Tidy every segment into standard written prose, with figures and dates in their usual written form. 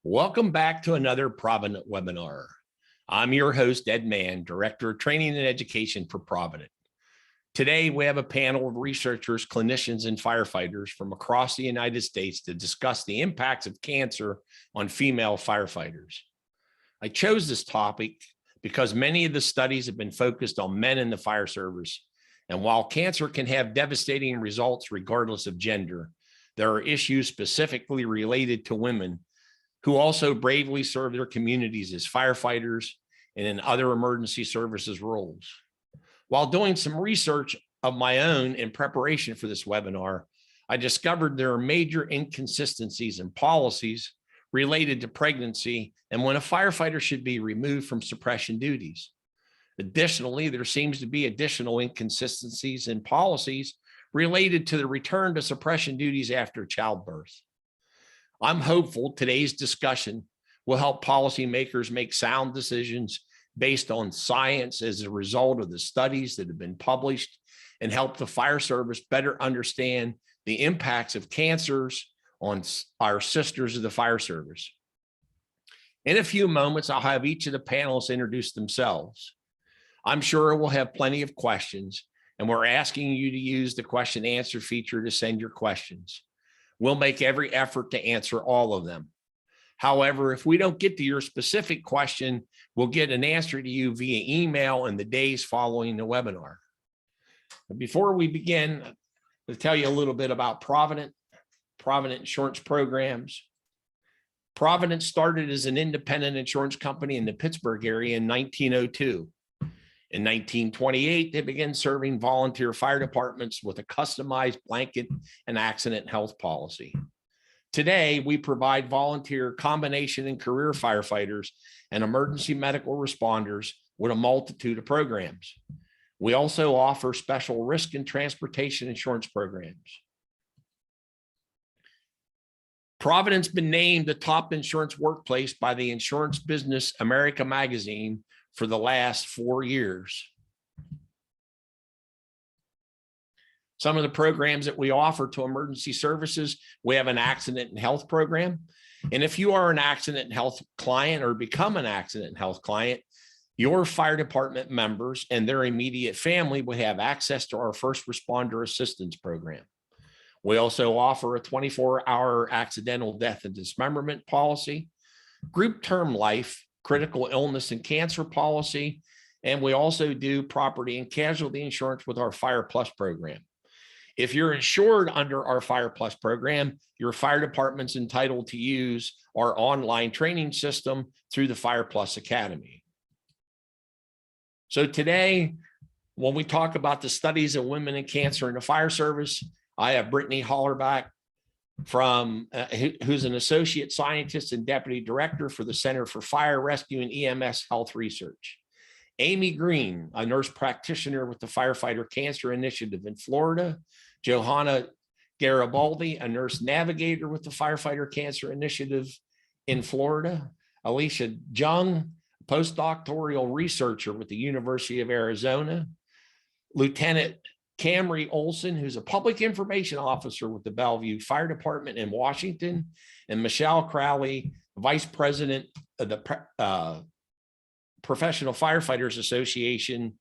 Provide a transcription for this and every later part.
Welcome back to another Provident webinar. I'm your host, Ed Mann, Director of Training and Education for Provident. Today, we have a panel of researchers, clinicians, and firefighters from across the United States to discuss the impacts of cancer on female firefighters. I chose this topic because many of the studies have been focused on men in the fire service. And while cancer can have devastating results regardless of gender, there are issues specifically related to women who also bravely serve their communities as firefighters and in other emergency services roles. While doing some research of my own in preparation for this webinar, I discovered there are major inconsistencies in policies related to pregnancy and when a firefighter should be removed from suppression duties. Additionally, there seems to be additional inconsistencies in policies related to the return to suppression duties after childbirth. I'm hopeful today's discussion will help policymakers make sound decisions based on science as a result of the studies that have been published and help the fire service better understand the impacts of cancers on our sisters of the fire service. In a few moments, I'll have each of the panelists introduce themselves. I'm sure we'll have plenty of questions, and we're asking you to use the question and answer feature to send your questions. We'll make every effort to answer all of them. However, if we don't get to your specific question, we'll get an answer to you via email in the days following the webinar. Before we begin, I'll tell you a little bit about Provident insurance programs. Provident started as an independent insurance company in the Pittsburgh area in 1902. In 1928, they began serving volunteer fire departments with a customized blanket and accident health policy. Today, we provide volunteer combination and career firefighters and emergency medical responders with a multitude of programs. We also offer special risk and transportation insurance programs. Provident's been named the top insurance workplace by the Insurance Business America magazine for the last 4 years. Some of the programs that we offer to emergency services, we have an accident and health program. And if you are an accident and health client or become an accident and health client, your fire department members and their immediate family will have access to our first responder assistance program. We also offer a 24-hour accidental death and dismemberment policy, group term life, critical illness and cancer policy, and we also do property and casualty insurance with our Fire Plus program. If you're insured under our Fire Plus program, your fire department's entitled to use our online training system through the Fire Plus Academy. So today, when we talk about the studies of women and cancer in the fire service, I have Brittany Hollerbach, who's an associate scientist and deputy director for the Center for Fire Rescue and EMS Health Research. Amy Green, a nurse practitioner with the Firefighter Cancer Initiative in Florida. Johanna Garibaldi, a nurse navigator with the Firefighter Cancer Initiative in Florida. Alicia Jung, postdoctoral researcher with the University of Arizona. Lieutenant Camry Olson, who's a public information officer with the Bellevue Fire Department in Washington, and Michelle Crowley, vice president of the Professional Firefighters Association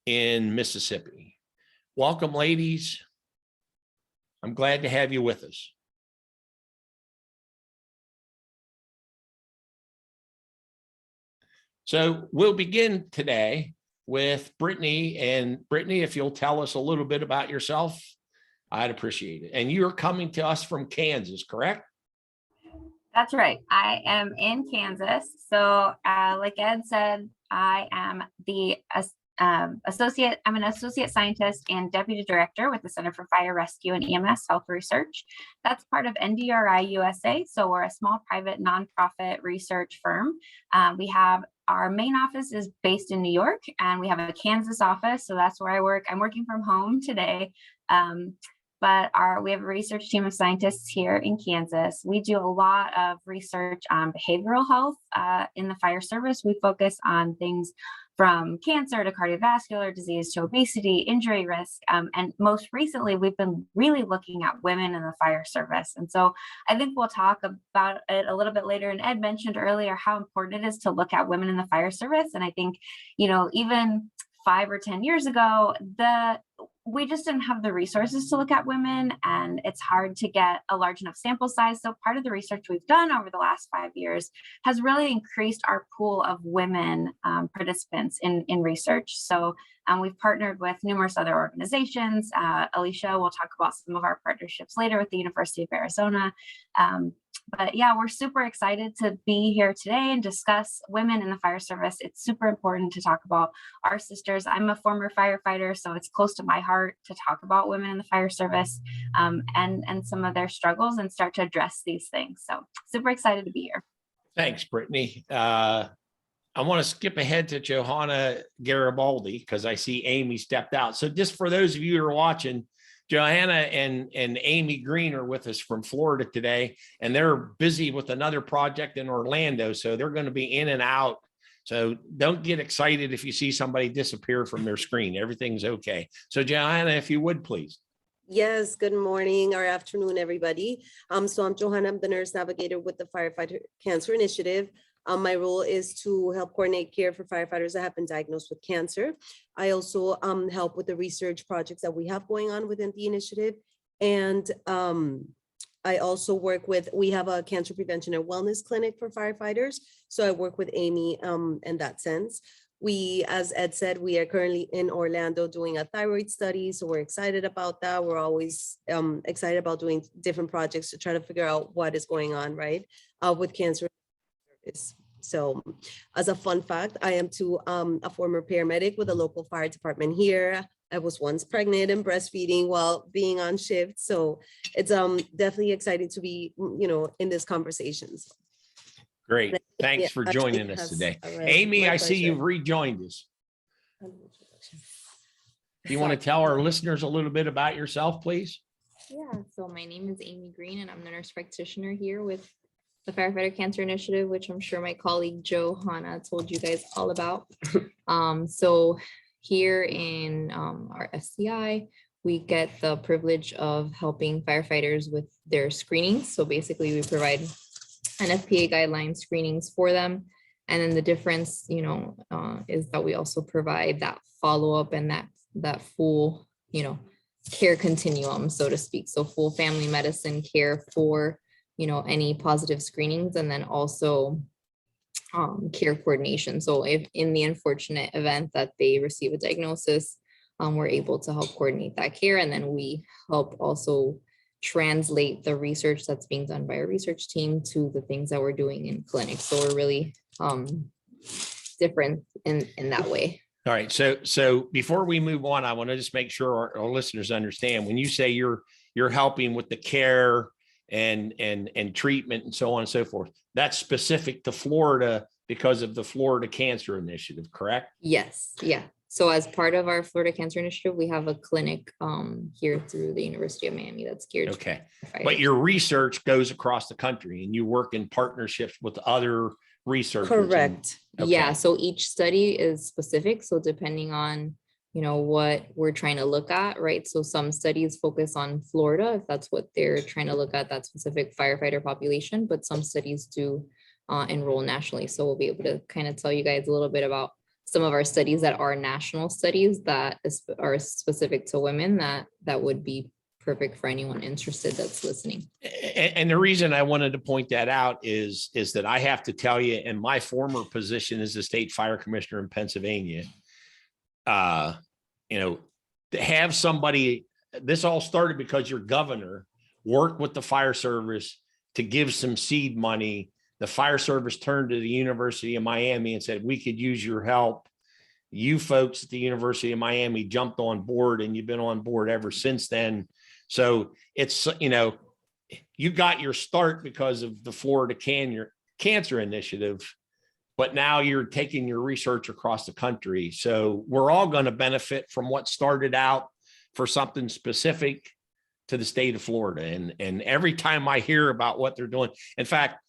in Mississippi. Welcome, ladies. I'm glad to have you with us. So we'll begin today with Brittany. And Brittany, if you'll tell us a little bit about yourself, I'd appreciate it. And you're coming to us from Kansas, correct? That's right. I am in Kansas. So like Ed said, I am I'm an associate scientist and deputy director with the Center for Fire Rescue and EMS Health Research. That's part of NDRI USA. So we're a small private nonprofit research firm. We have our main office is based in New York, and we have a Kansas office. So that's where I work. I'm working from home today. But we have a research team of scientists here in Kansas. We do a lot of research on behavioral health in the fire service. We focus on things from cancer to cardiovascular disease to obesity, injury risk. And most recently, we've been really looking at women in the fire service. And so I think we'll talk about it a little bit later. And Ed mentioned earlier how important it is to look at women in the fire service. And I think, even 5 or 10 years ago, we just didn't have the resources to look at women, and it's hard to get a large enough sample size. So part of the research we've done over the last 5 years has really increased our pool of women participants in research. So we've partnered with numerous other organizations. Alicia will talk about some of our partnerships later with the University of Arizona. But yeah, we're super excited to be here today and discuss women in the fire service. It's super important to talk about our sisters. I'm a former firefighter, so it's close to my heart to talk about women in the fire service and some of their struggles and start to address these things. So super excited to be here. Thanks, Brittany. I want to skip ahead to Johanna Garibaldi because I see Amy stepped out. So just for those of you who are watching, Johanna and Amy Green are with us from Florida today, and they're busy with another project in Orlando. So they're going to be in and out. So don't get excited if you see somebody disappear from their screen. Everything's okay. So Johanna, if you would, please. Yes, good morning or afternoon, everybody. So I'm Johanna, I'm the nurse navigator with the Firefighter Cancer Initiative. My role is to help coordinate care for firefighters that have been diagnosed with cancer. I also help with the research projects that we have going on within the initiative. And I also work with, we have a cancer prevention and wellness clinic for firefighters. So I work with Amy in that sense. We, as Ed said, we are currently in Orlando doing a thyroid study. So we're excited about that. We're always excited about doing different projects to try to figure out what is going on, right, with cancer. So as a fun fact, I am too a former paramedic with a local fire department here. I was once pregnant and breastfeeding while being on shift. So it's definitely exciting to be, in this conversations. Great. Thanks for joining us today. Amy, I see you've rejoined us. Do you want to tell our listeners a little bit about yourself, please? Yeah, so my name is Amy Green, and I'm the nurse practitioner here with the Firefighter Cancer Initiative, which I'm sure my colleague Johanna told you guys all about. So here in our FCI, we get the privilege of helping firefighters with their screenings. So basically we provide NFPA guideline screenings for them. And then the difference, is that we also provide that follow-up and that full, care continuum, so to speak. So full family medicine care for any positive screenings, and then also care coordination. So if in the unfortunate event that they receive a diagnosis, we're able to help coordinate that care. And then we help also translate the research that's being done by our research team to the things that we're doing in clinics. So we're really different in that way. All right. So before we move on, I want to just make sure our listeners understand when you say you're helping with the care and treatment and so on and so forth, that's specific to Florida because of the Florida Cancer Initiative, correct? Yes. Yeah. So as part of our Florida Cancer Initiative, we have a clinic here through the University of Miami that's geared. Okay. But your research goes across the country and you work in partnerships with other researchers. Correct. Okay. Yeah. So each study is specific. So depending on what we're trying to look at, right? So some studies focus on Florida, if that's what they're trying to look at, that specific firefighter population, but some studies do enroll nationally. So we'll be able to kind of tell you guys a little bit about some of our studies that are national studies that are specific to women that would be perfect for anyone interested that's listening. And the reason I wanted to point that out is that I have to tell you, in my former position as a state fire commissioner in Pennsylvania, to have somebody, this all started because your governor worked with the fire service to give some seed money. The fire service turned to the University of Miami and said, we could use your help. You folks at the University of Miami jumped on board and you've been on board ever since then. So it's, you got your start because of the Florida Cancer Initiative, but now you're taking your research across the country. So we're all going to benefit from what started out for something specific to the state of Florida. And every time I hear about what they're doing, in fact,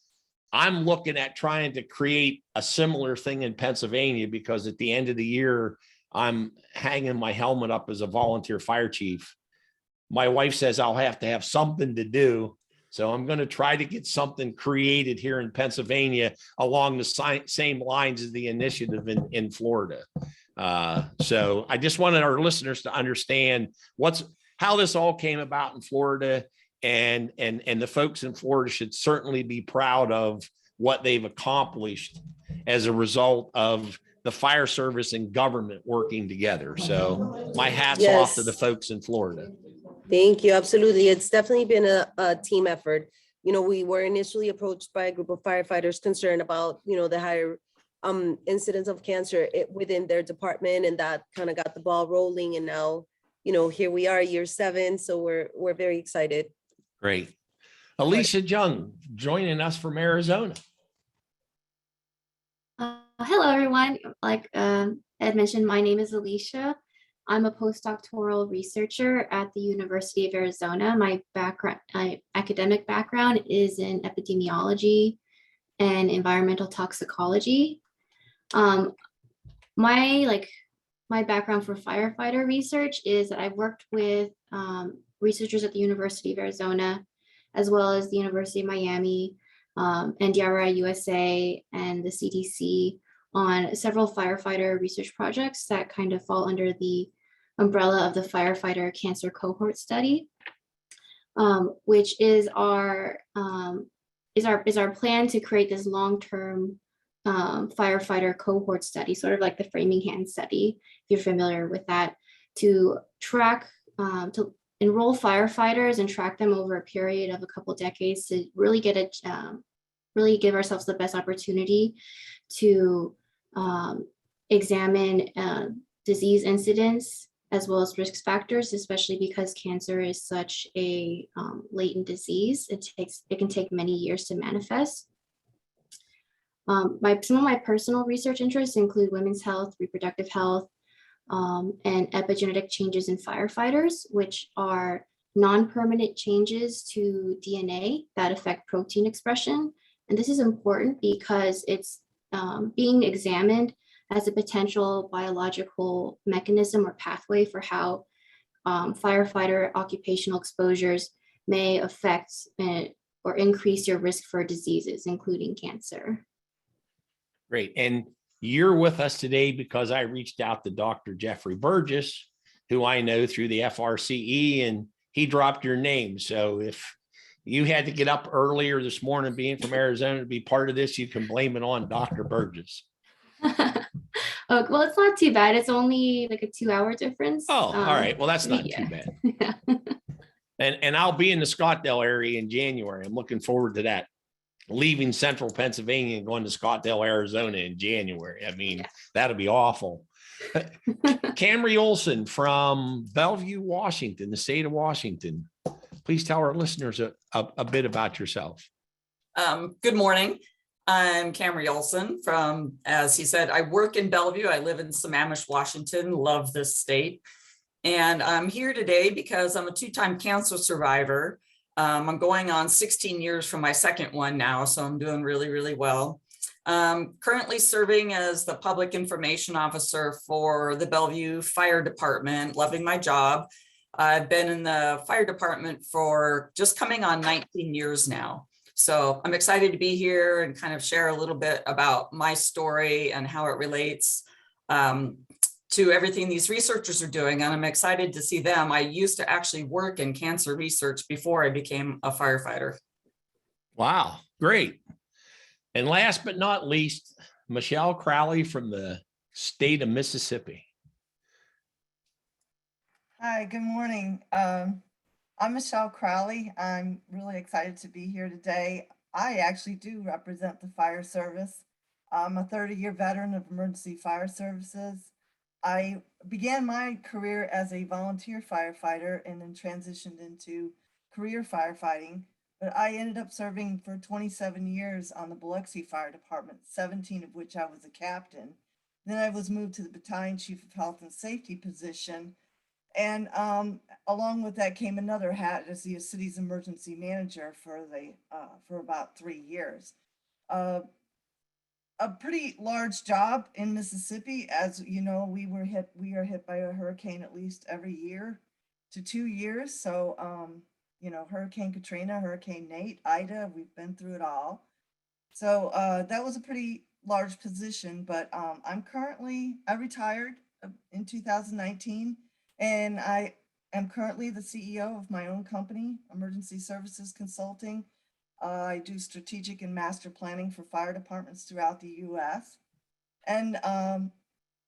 I'm looking at trying to create a similar thing in Pennsylvania, because at the end of the year, I'm hanging my helmet up as a volunteer fire chief. My wife says I'll have to have something to do. So I'm going to try to get something created here in Pennsylvania along the same lines as the initiative in Florida. So I just wanted our listeners to understand how this all came about in Florida, and the folks in Florida should certainly be proud of what they've accomplished as a result of the fire service and government working together. So my hat's off to the folks in Florida. Thank you. Absolutely. It's definitely been a team effort. We were initially approached by a group of firefighters concerned about, the higher incidence of cancer within their department, and that kind of got the ball rolling. And now, here we are, year 7. So we're very excited. Great. Alicia Jung joining us from Arizona. Hello, everyone. Like Ed mentioned, my name is Alicia. I'm a postdoctoral researcher at the University of Arizona. My academic background is in epidemiology and environmental toxicology. My background for firefighter research is that I've worked with researchers at the University of Arizona, as well as the University of Miami, NDRI USA, and the CDC on several firefighter research projects that kind of fall under the umbrella of the Firefighter Cancer Cohort Study, which is our plan to create this long-term firefighter cohort study, sort of like the Framingham study, if you're familiar with that, to track, to enroll firefighters and track them over a period of a couple decades to really really give ourselves the best opportunity to examine disease incidence as well as risk factors, especially because cancer is such a latent disease. It can take many years to manifest. Some of my personal research interests include women's health, reproductive health, and epigenetic changes in firefighters, which are non-permanent changes to DNA that affect protein expression. And this is important because it's being examined as a potential biological mechanism or pathway for how firefighter occupational exposures may affect or increase your risk for diseases, including cancer. Great. And you're with us today because I reached out to Dr. Jeffrey Burgess, who I know through the FRCE, and he dropped your name. So if you had to get up earlier this morning, being from Arizona, to be part of this, you can blame it on Dr. Burgess. Oh, well, it's not too bad. It's only like a 2-hour difference. Oh, all right. Well, that's not too bad. Yeah. And I'll be in the Scottsdale area in January. I'm looking forward to that. Leaving central Pennsylvania and going to Scottsdale, Arizona in January. I mean, that'll be awful. Camry Olson from Bellevue, Washington, the state of Washington. Please tell our listeners a bit about yourself. Good morning. I'm Camry Olson from, as he said, I work in Bellevue. I live in Sammamish, Washington, love this state. And I'm here today because I'm a 2-time cancer survivor. I'm going on 16 years from my second one now, so I'm doing really, really well. Currently serving as the public information officer for the Bellevue Fire Department, loving my job. I've been in the fire department for just coming on 19 years now. So I'm excited to be here and kind of share a little bit about my story and how it relates to everything these researchers are doing. And I'm excited to see them. I used to actually work in cancer research before I became a firefighter. Wow, great. And last but not least, Michelle Crowley from the state of Mississippi. Hi, good morning. I'm Michelle Crowley. I'm really excited to be here today. I actually do represent the fire service. I'm a 30-year veteran of emergency fire services. I began my career as a volunteer firefighter and then transitioned into career firefighting. But I ended up serving for 27 years on the Biloxi Fire Department, 17 of which I was a captain. Then I was moved to the Battalion Chief of Health and Safety position. And along with that came another hat as the city's emergency manager for about 3 years. a pretty large job in Mississippi. As you know, we are hit by a hurricane at least every year to 2 years. So, you know, Hurricane Katrina, Hurricane Nate, Ida, we've been through it all. So that was a pretty large position, but I retired in 2019, and I am currently the CEO of my own company, Emergency Services Consulting. I do strategic and master planning for fire departments throughout the US. And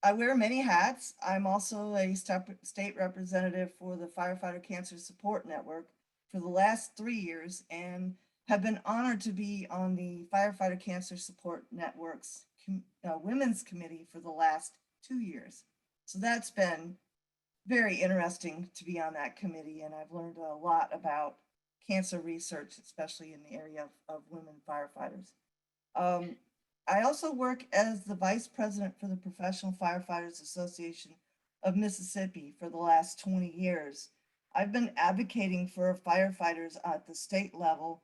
I wear many hats. I'm also a state representative for the Firefighter Cancer Support Network for the last 3 years, and have been honored to be on the Firefighter Cancer Support Network's Women's Committee for the last 2 years. So that's been very interesting to be on that committee, and I've learned a lot about cancer research, especially in the area of women firefighters. I also work as the vice president for the Professional Firefighters Association of Mississippi for the last 20 years. I've been advocating for firefighters at the state level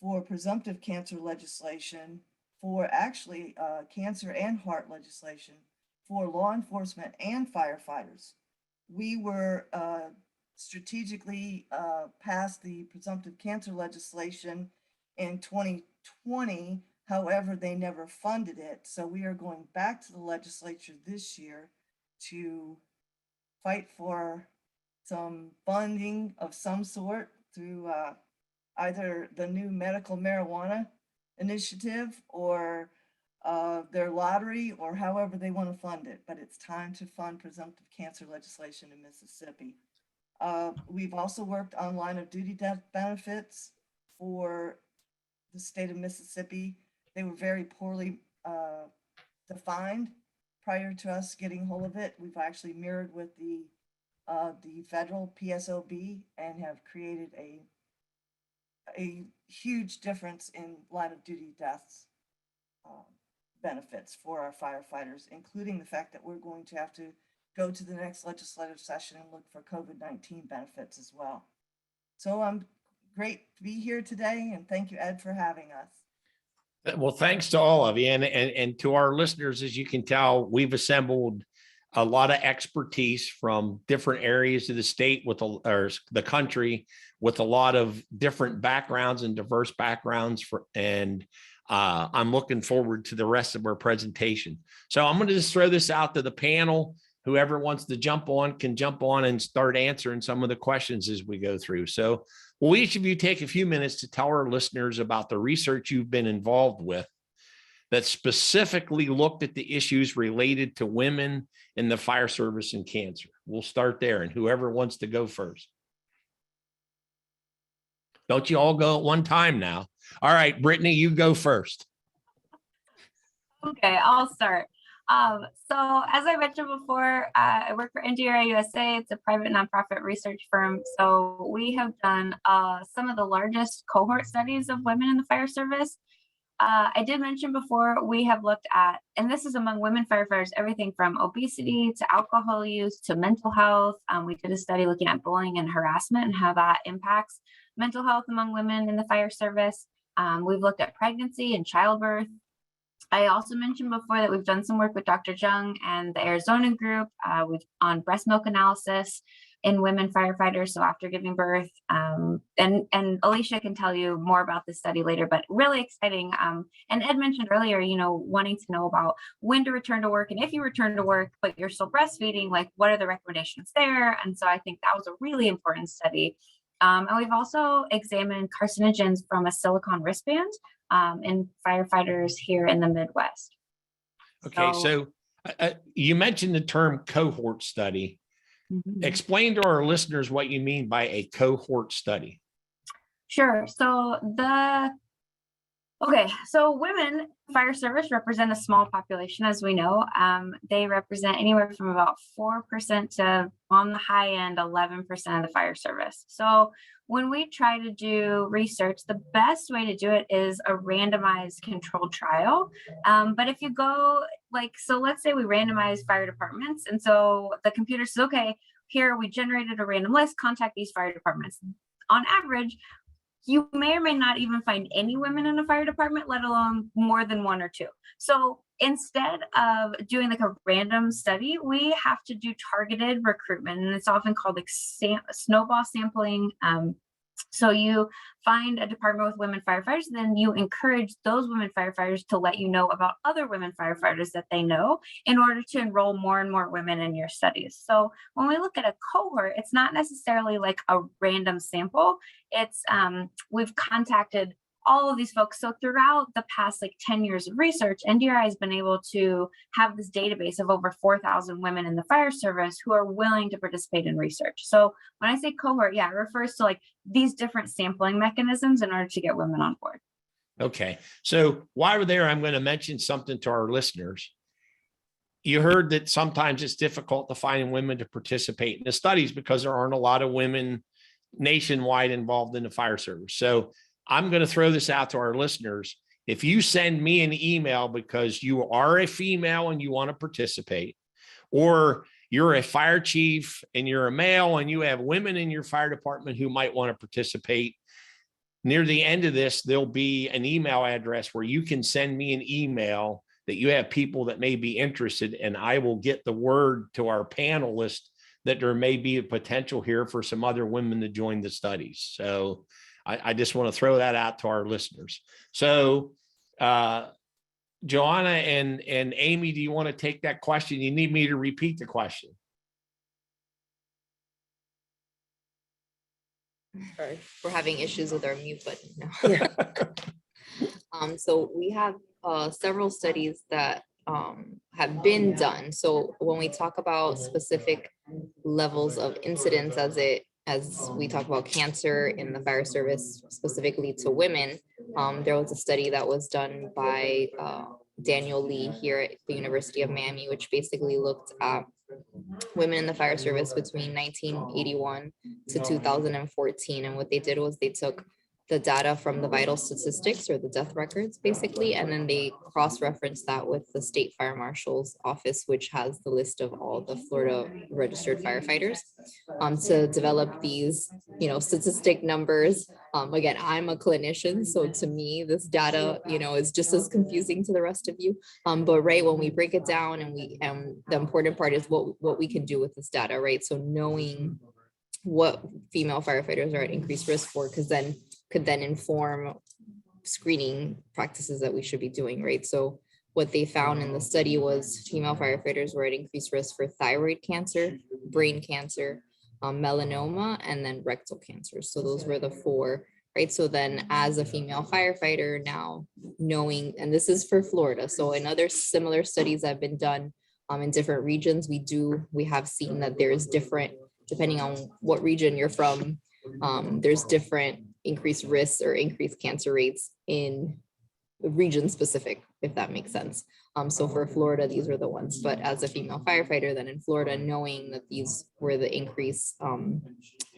for presumptive cancer legislation, for actually cancer and heart legislation, for law enforcement and firefighters. We were strategically passed the presumptive cancer legislation in 2020. However, they never funded it. So we are going back to the legislature this year to fight for some funding of some sort through either the new medical marijuana initiative or their lottery, or however they want to fund it. But it's time to fund presumptive cancer legislation in Mississippi. We've also worked on line of duty death benefits for the state of Mississippi. They were very poorly defined prior to us getting hold of it. We've actually mirrored with the federal PSOB and have created a huge difference in line of duty deaths benefits for our firefighters, including the fact that we're going to have to go to the next legislative session and look for COVID-19 benefits as well. So I'm great to be here today, and thank you, Ed, for having us. Well, thanks to all of you, and to our listeners. As you can tell, we've assembled a lot of expertise from different areas of the state or the country, with a lot of different backgrounds and diverse backgrounds I'm looking forward to the rest of our presentation. So I'm going to just throw this out to the panel. Whoever wants to jump on can jump on and start answering some of the questions as we go through. So will each of you take a few minutes to tell our listeners about the research you've been involved with that specifically looked at the issues related to women in the fire service and cancer? We'll start there, and whoever wants to go first. Don't you all go at one time now. All right, Brittany, you go first. Okay, I'll start. So as I mentioned before, I work for NGRI USA. It's a private nonprofit research firm. So we have done some of the largest cohort studies of women in the fire service. I did mention before, we have looked at, and this is among women firefighters, everything from obesity to alcohol use to mental health. We did a study looking at bullying and harassment and how that impacts mental health among women in the fire service. We've looked at pregnancy and childbirth. I also mentioned before that we've done some work with Dr. Jung and the Arizona group on breast milk analysis in women firefighters, so after giving birth. And Alicia can tell you more about this study later, but really exciting. And Ed mentioned earlier, wanting to know about when to return to work, and if you return to work, but you're still breastfeeding, like what are the recommendations there? And so I think that was a really important study. And we've also examined carcinogens from a silicone wristband in firefighters here in the Midwest. Okay, so you mentioned the term cohort study. Mm-hmm. Explain to our listeners what you mean by a cohort study. Sure. So women fire service represent a small population, as we know. They represent anywhere from about 4% to, on the high end, 11% of the fire service. So when we try to do research, the best way to do it is a randomized controlled trial. But if you go so let's say we randomize fire departments. And so the computer says, okay, here we generated a random list, contact these fire departments. On average, you may or may not even find any women in a fire department, let alone more than one or two. So instead of doing like a random study, we have to do targeted recruitment, and it's often called like snowball sampling. So you find a department with women firefighters, then you encourage those women firefighters to let you know about other women firefighters that they know in order to enroll more and more women in your studies. So when we look at a cohort, it's not necessarily like a random sample. It's we've contacted all of these folks. So throughout the past like 10 years of research, NDRI has been able to have this database of over 4,000 women in the fire service who are willing to participate in research. So when I say cohort, yeah, it refers to like these different sampling mechanisms in order to get women on board. Okay. So while we're there, I'm going to mention something to our listeners. You heard that sometimes it's difficult to find women to participate in the studies because there aren't a lot of women nationwide involved in the fire service. So I'm going to throw this out to our listeners. If you send me an email because you are a female and you want to participate, or you're a fire chief and you're a male and you have women in your fire department who might want to participate, near the end of this, there'll be an email address where you can send me an email that you have people that may be interested, and I will get the word to our panelists that there may be a potential here for some other women to join the studies. So I just want to throw that out to our listeners. So Johanna and Amy, do you want to take that question? You need me to repeat the question. Sorry, we're having issues with our mute button now. So we have several studies that have been done. So when we talk about specific levels of incidence as we talk about cancer in the fire service, specifically to women, there was a study that was done by Daniel Lee here at the University of Miami, which basically looked at women in the fire service between 1981 to 2014. And what they did was they took the data from the vital statistics or the death records basically, and then they cross-referenced that with the state fire marshal's office, which has the list of all the Florida registered firefighters, to develop these, statistic numbers. Again, I'm a clinician, so to me, this data, is just as confusing to the rest of you. But right, when we break it down and the important part is what we can do with this data, right? So knowing what female firefighters are at increased risk for, could then inform screening practices that we should be doing, right? So what they found in the study was female firefighters were at increased risk for thyroid cancer, brain cancer, melanoma, and then rectal cancer. So those were the four, right? So then as a female firefighter now knowing, and this is for Florida, so in other similar studies that have been done in different regions, we have seen that there's different, depending on what region you're from, there's different increased risks or increased cancer rates in region specific, if that makes sense. So for Florida, these were the ones, but as a female firefighter, then in Florida, knowing that these were the increased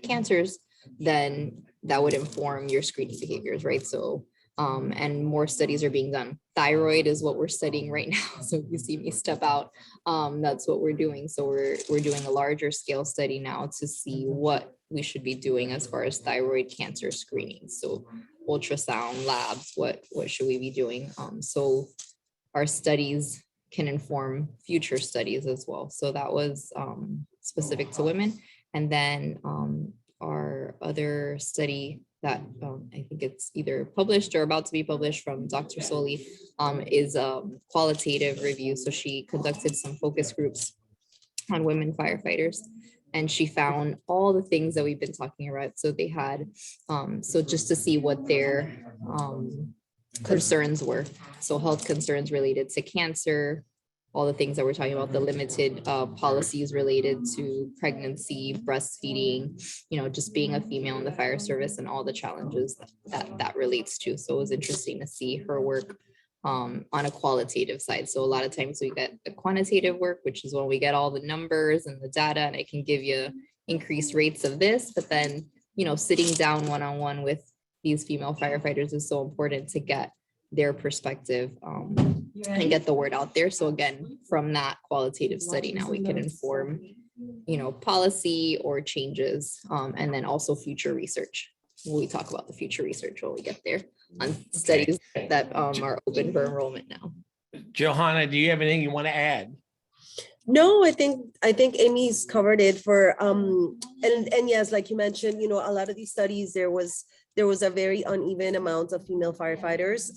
cancers, then that would inform your screening behaviors, right? So, and more studies are being done. Thyroid is what we're studying right now. So if you see me step out, that's what we're doing. So we're doing a larger scale study now to see what we should be doing as far as thyroid cancer screening. So ultrasound labs, what should we be doing? So our studies can inform future studies as well. So that was specific to women. And then our other study that I think it's either published or about to be published from Dr. Soli is a qualitative review. So she conducted some focus groups on women firefighters, and she found all the things that we've been talking about. So they had, so just to see what their concerns were. So health concerns related to cancer, all the things that we're talking about, the limited policies related to pregnancy, breastfeeding, just being a female in the fire service and all the challenges that relates to. So it was interesting to see her work on a qualitative side. So a lot of times we get the quantitative work, which is when we get all the numbers and the data, and it can give you increased rates of this, but then, sitting down one-on-one with these female firefighters is so important to get their perspective and get the word out there. So again, from that qualitative study, now we can inform, policy or changes, and then also future research. when we talk about the future research when we get there on studies that are open for enrollment now. Johanna, do you have anything you want to add? No, I think Amy's covered it for and yes, like you mentioned, you know, a lot of these studies there was a very uneven amount of female firefighters.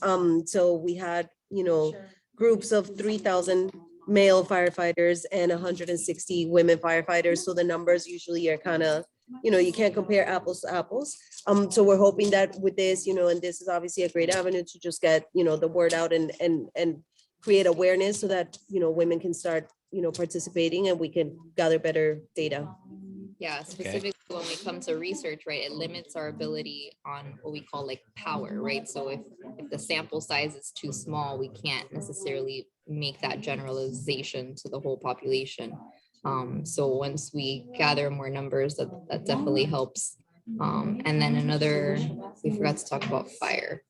So we had, you know, groups of 3,000 male firefighters and 160 women firefighters. So the numbers usually are kind of, you know, you can't compare apples to apples. So we're hoping that with this, you know, and this is obviously a great avenue to just get, you know, the word out and create awareness so that, you know, women can start, you know, participating and we can gather better data. Yeah, specifically when we come to research, right, it limits our ability on what we call like power, right? So if the sample size is too small, we can't necessarily make that generalization to the whole population. So once we gather more numbers, that definitely helps. And then we forgot to talk about fire.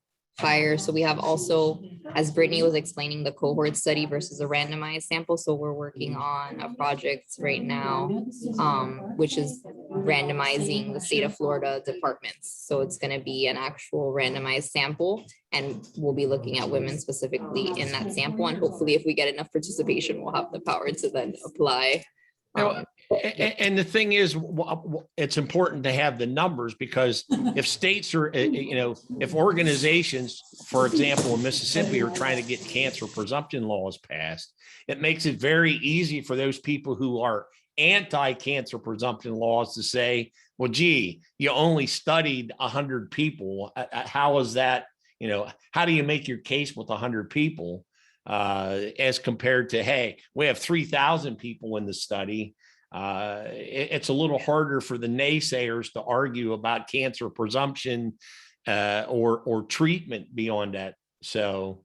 So we have also, as Brittany was explaining, the cohort study versus a randomized sample. So we're working on a project right now, which is randomizing the state of Florida departments. So it's going to be an actual randomized sample, and we'll be looking at women specifically in that sample. And hopefully if we get enough participation, we'll have the power to then apply. And the thing is, it's important to have the numbers, because if states are, you know, if organizations, for example, in Mississippi are trying to get cancer presumption laws passed, it makes it very easy for those people who are anti-cancer presumption laws to say, well, gee, you only studied 100 people. How is that, you know, how do you make your case with 100 people as compared to, hey, we have 3,000 people in the study. It's a little harder for the naysayers to argue about cancer presumption or treatment beyond that. So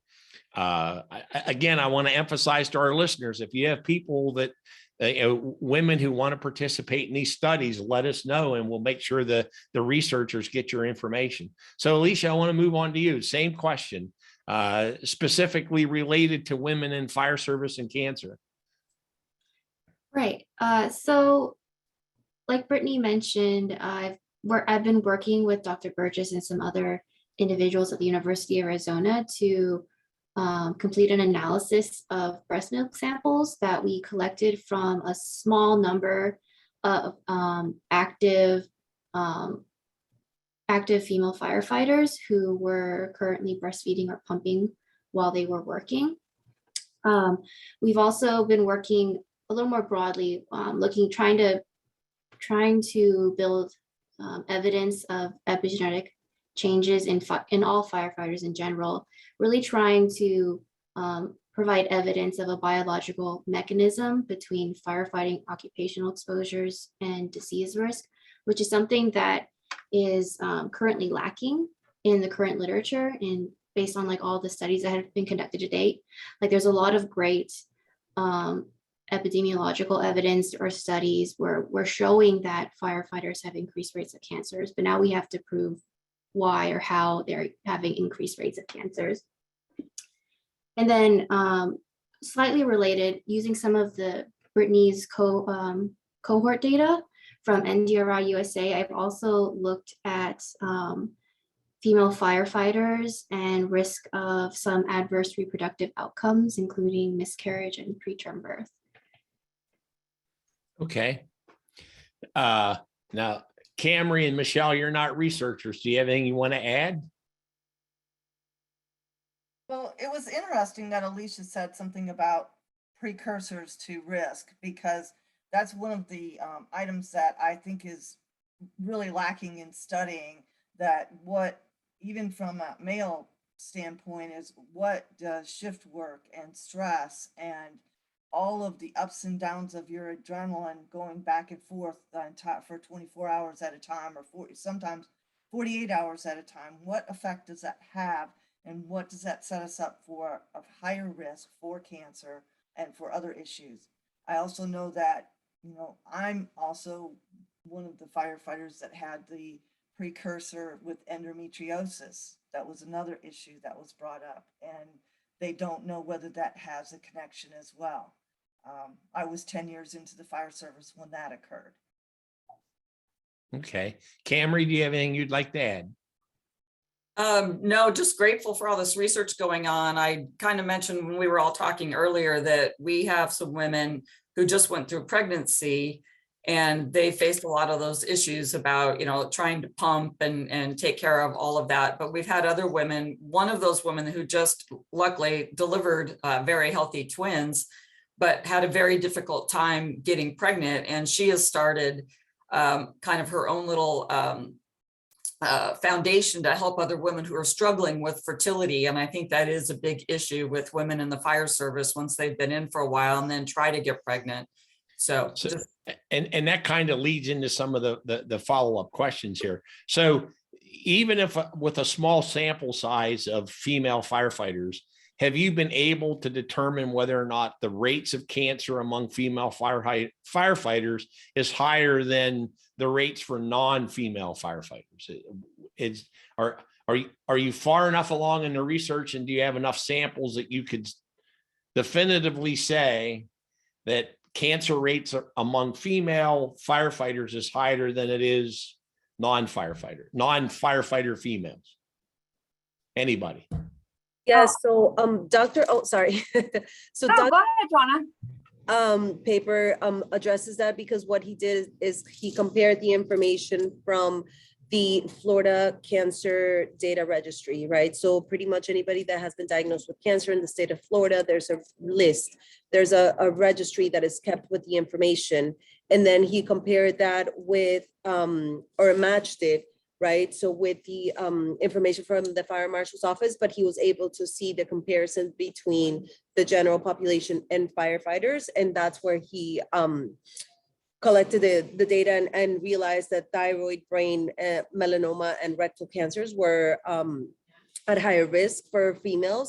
again, I want to emphasize to our listeners, if you have people that, you know, women who want to participate in these studies, let us know and we'll make sure the researchers get your information. So Alicia, I want to move on to you. Same question, specifically related to women in fire service and cancer. Right. So like Brittany mentioned, I've been working with Dr. Burgess and some other individuals at the University of Arizona to complete an analysis of breast milk samples that we collected from a small number of active female firefighters who were currently breastfeeding or pumping while they were working. We've also been working a little more broadly, trying to build evidence of epigenetic changes in all firefighters in general, really trying to provide evidence of a biological mechanism between firefighting occupational exposures and disease risk, which is something that is currently lacking in the current literature and based on like all the studies that have been conducted to date. Like there's a lot of great epidemiological evidence or studies where we're showing that firefighters have increased rates of cancers, but now we have to prove why or how they're having increased rates of cancers. And then slightly related, using some of the Brittany's cohort data from NDRI USA, I've also looked at female firefighters and risk of some adverse reproductive outcomes, including miscarriage and preterm birth. Okay. Now, Camry and Michelle, you're not researchers. Do you have anything you want to add? Well, it was interesting that Alicia said something about precursors to risk, because that's one of the items that I think is really lacking in studying, that what, even from a male standpoint, is what does shift work and stress and all of the ups and downs of your adrenaline going back and forth for 24 hours at a time, or sometimes 48 hours at a time. What effect does that have? And what does that set us up for of higher risk for cancer and for other issues? I also know that, you know, I'm also one of the firefighters that had the precursor with endometriosis. That was another issue that was brought up, and they don't know whether that has a connection as well. I was 10 years into the fire service when that occurred. Okay. Camry, do you have anything you'd like to add? No, just grateful for all this research going on. I kind of mentioned when we were all talking earlier that we have some women who just went through pregnancy and they faced a lot of those issues about, trying to pump and take care of all of that. But we've had other women, one of those women who just luckily delivered very healthy twins, but had a very difficult time getting pregnant. And she has started kind of her own little foundation to help other women who are struggling with fertility. And I think that is a big issue with women in the fire service once they've been in for a while and then try to get pregnant. So and that kind of leads into some of the follow-up questions here. So even if with a small sample size of female firefighters, have you been able to determine whether or not the rates of cancer among female firefighters is higher than the rates for non-female firefighters? Are you far enough along in the research, and do you have enough samples that you could definitively say that cancer rates among female firefighters is higher than it is non-firefighter females? Anybody? Yeah, so Dr. Oh, sorry. So No, Dr. go ahead, Joanna. Paper addresses that because what he did is he compared the information from the Florida Cancer Data Registry, right? So pretty much anybody that has been diagnosed with cancer in the state of Florida, there's a list, there's a registry that is kept with the information. And then he compared that with, or matched it, right? So with the information from the fire marshal's office, but he was able to see the comparison between the general population and firefighters. And that's where he collected the data and realized that thyroid, brain, melanoma, and rectal cancers were at higher risk for female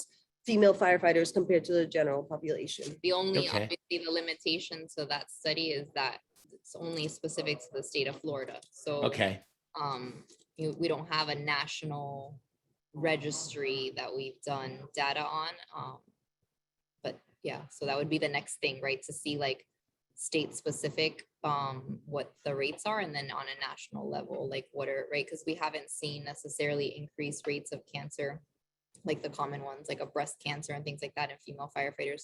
firefighters compared to the general population. The only, Okay. obviously, the limitation to that study is that it's only specific to the state of Florida. So, Okay. we don't have a national registry that we've done data on. But yeah, so that would be the next thing, right? To see like state specific, what the rates are, and then on a national level, like what are, right? Because we haven't seen necessarily increased rates of cancer, like the common ones, like a breast cancer and things like that in female firefighters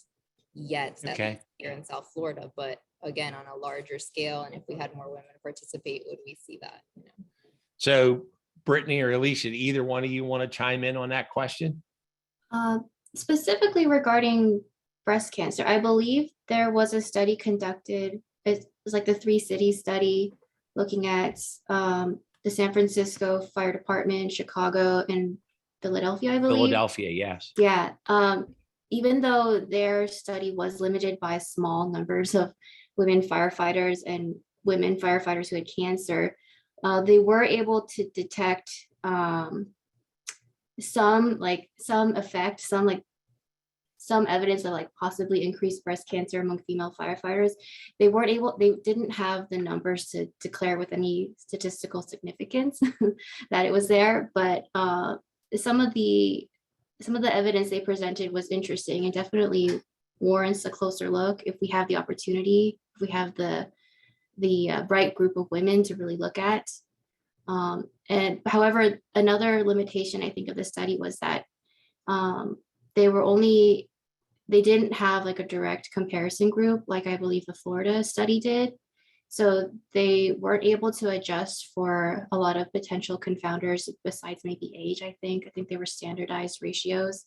yet, at Okay. least here in South Florida. But again, on a larger scale, and if we had more women participate, would we see that? So Brittany or Alicia, either one of you want to chime in on that question? Specifically regarding breast cancer, I believe there was a study conducted. It was like the 3 cities study looking at the San Francisco Fire Department, Chicago, and Philadelphia, I believe. Philadelphia, yes. Yeah. Even though their study was limited by small numbers of women firefighters and women firefighters who had cancer, they were able to detect some effect, some evidence of like possibly increased breast cancer among female firefighters. They didn't have the numbers to declare with any statistical significance that it was there, but some of the evidence they presented was interesting and definitely warrants a closer look if we have the opportunity, if we have the right group of women to really look at. And however, another limitation I think of the study was that they didn't have like a direct comparison group like I believe the Florida study did. So they weren't able to adjust for a lot of potential confounders besides maybe age. I think they were standardized ratios.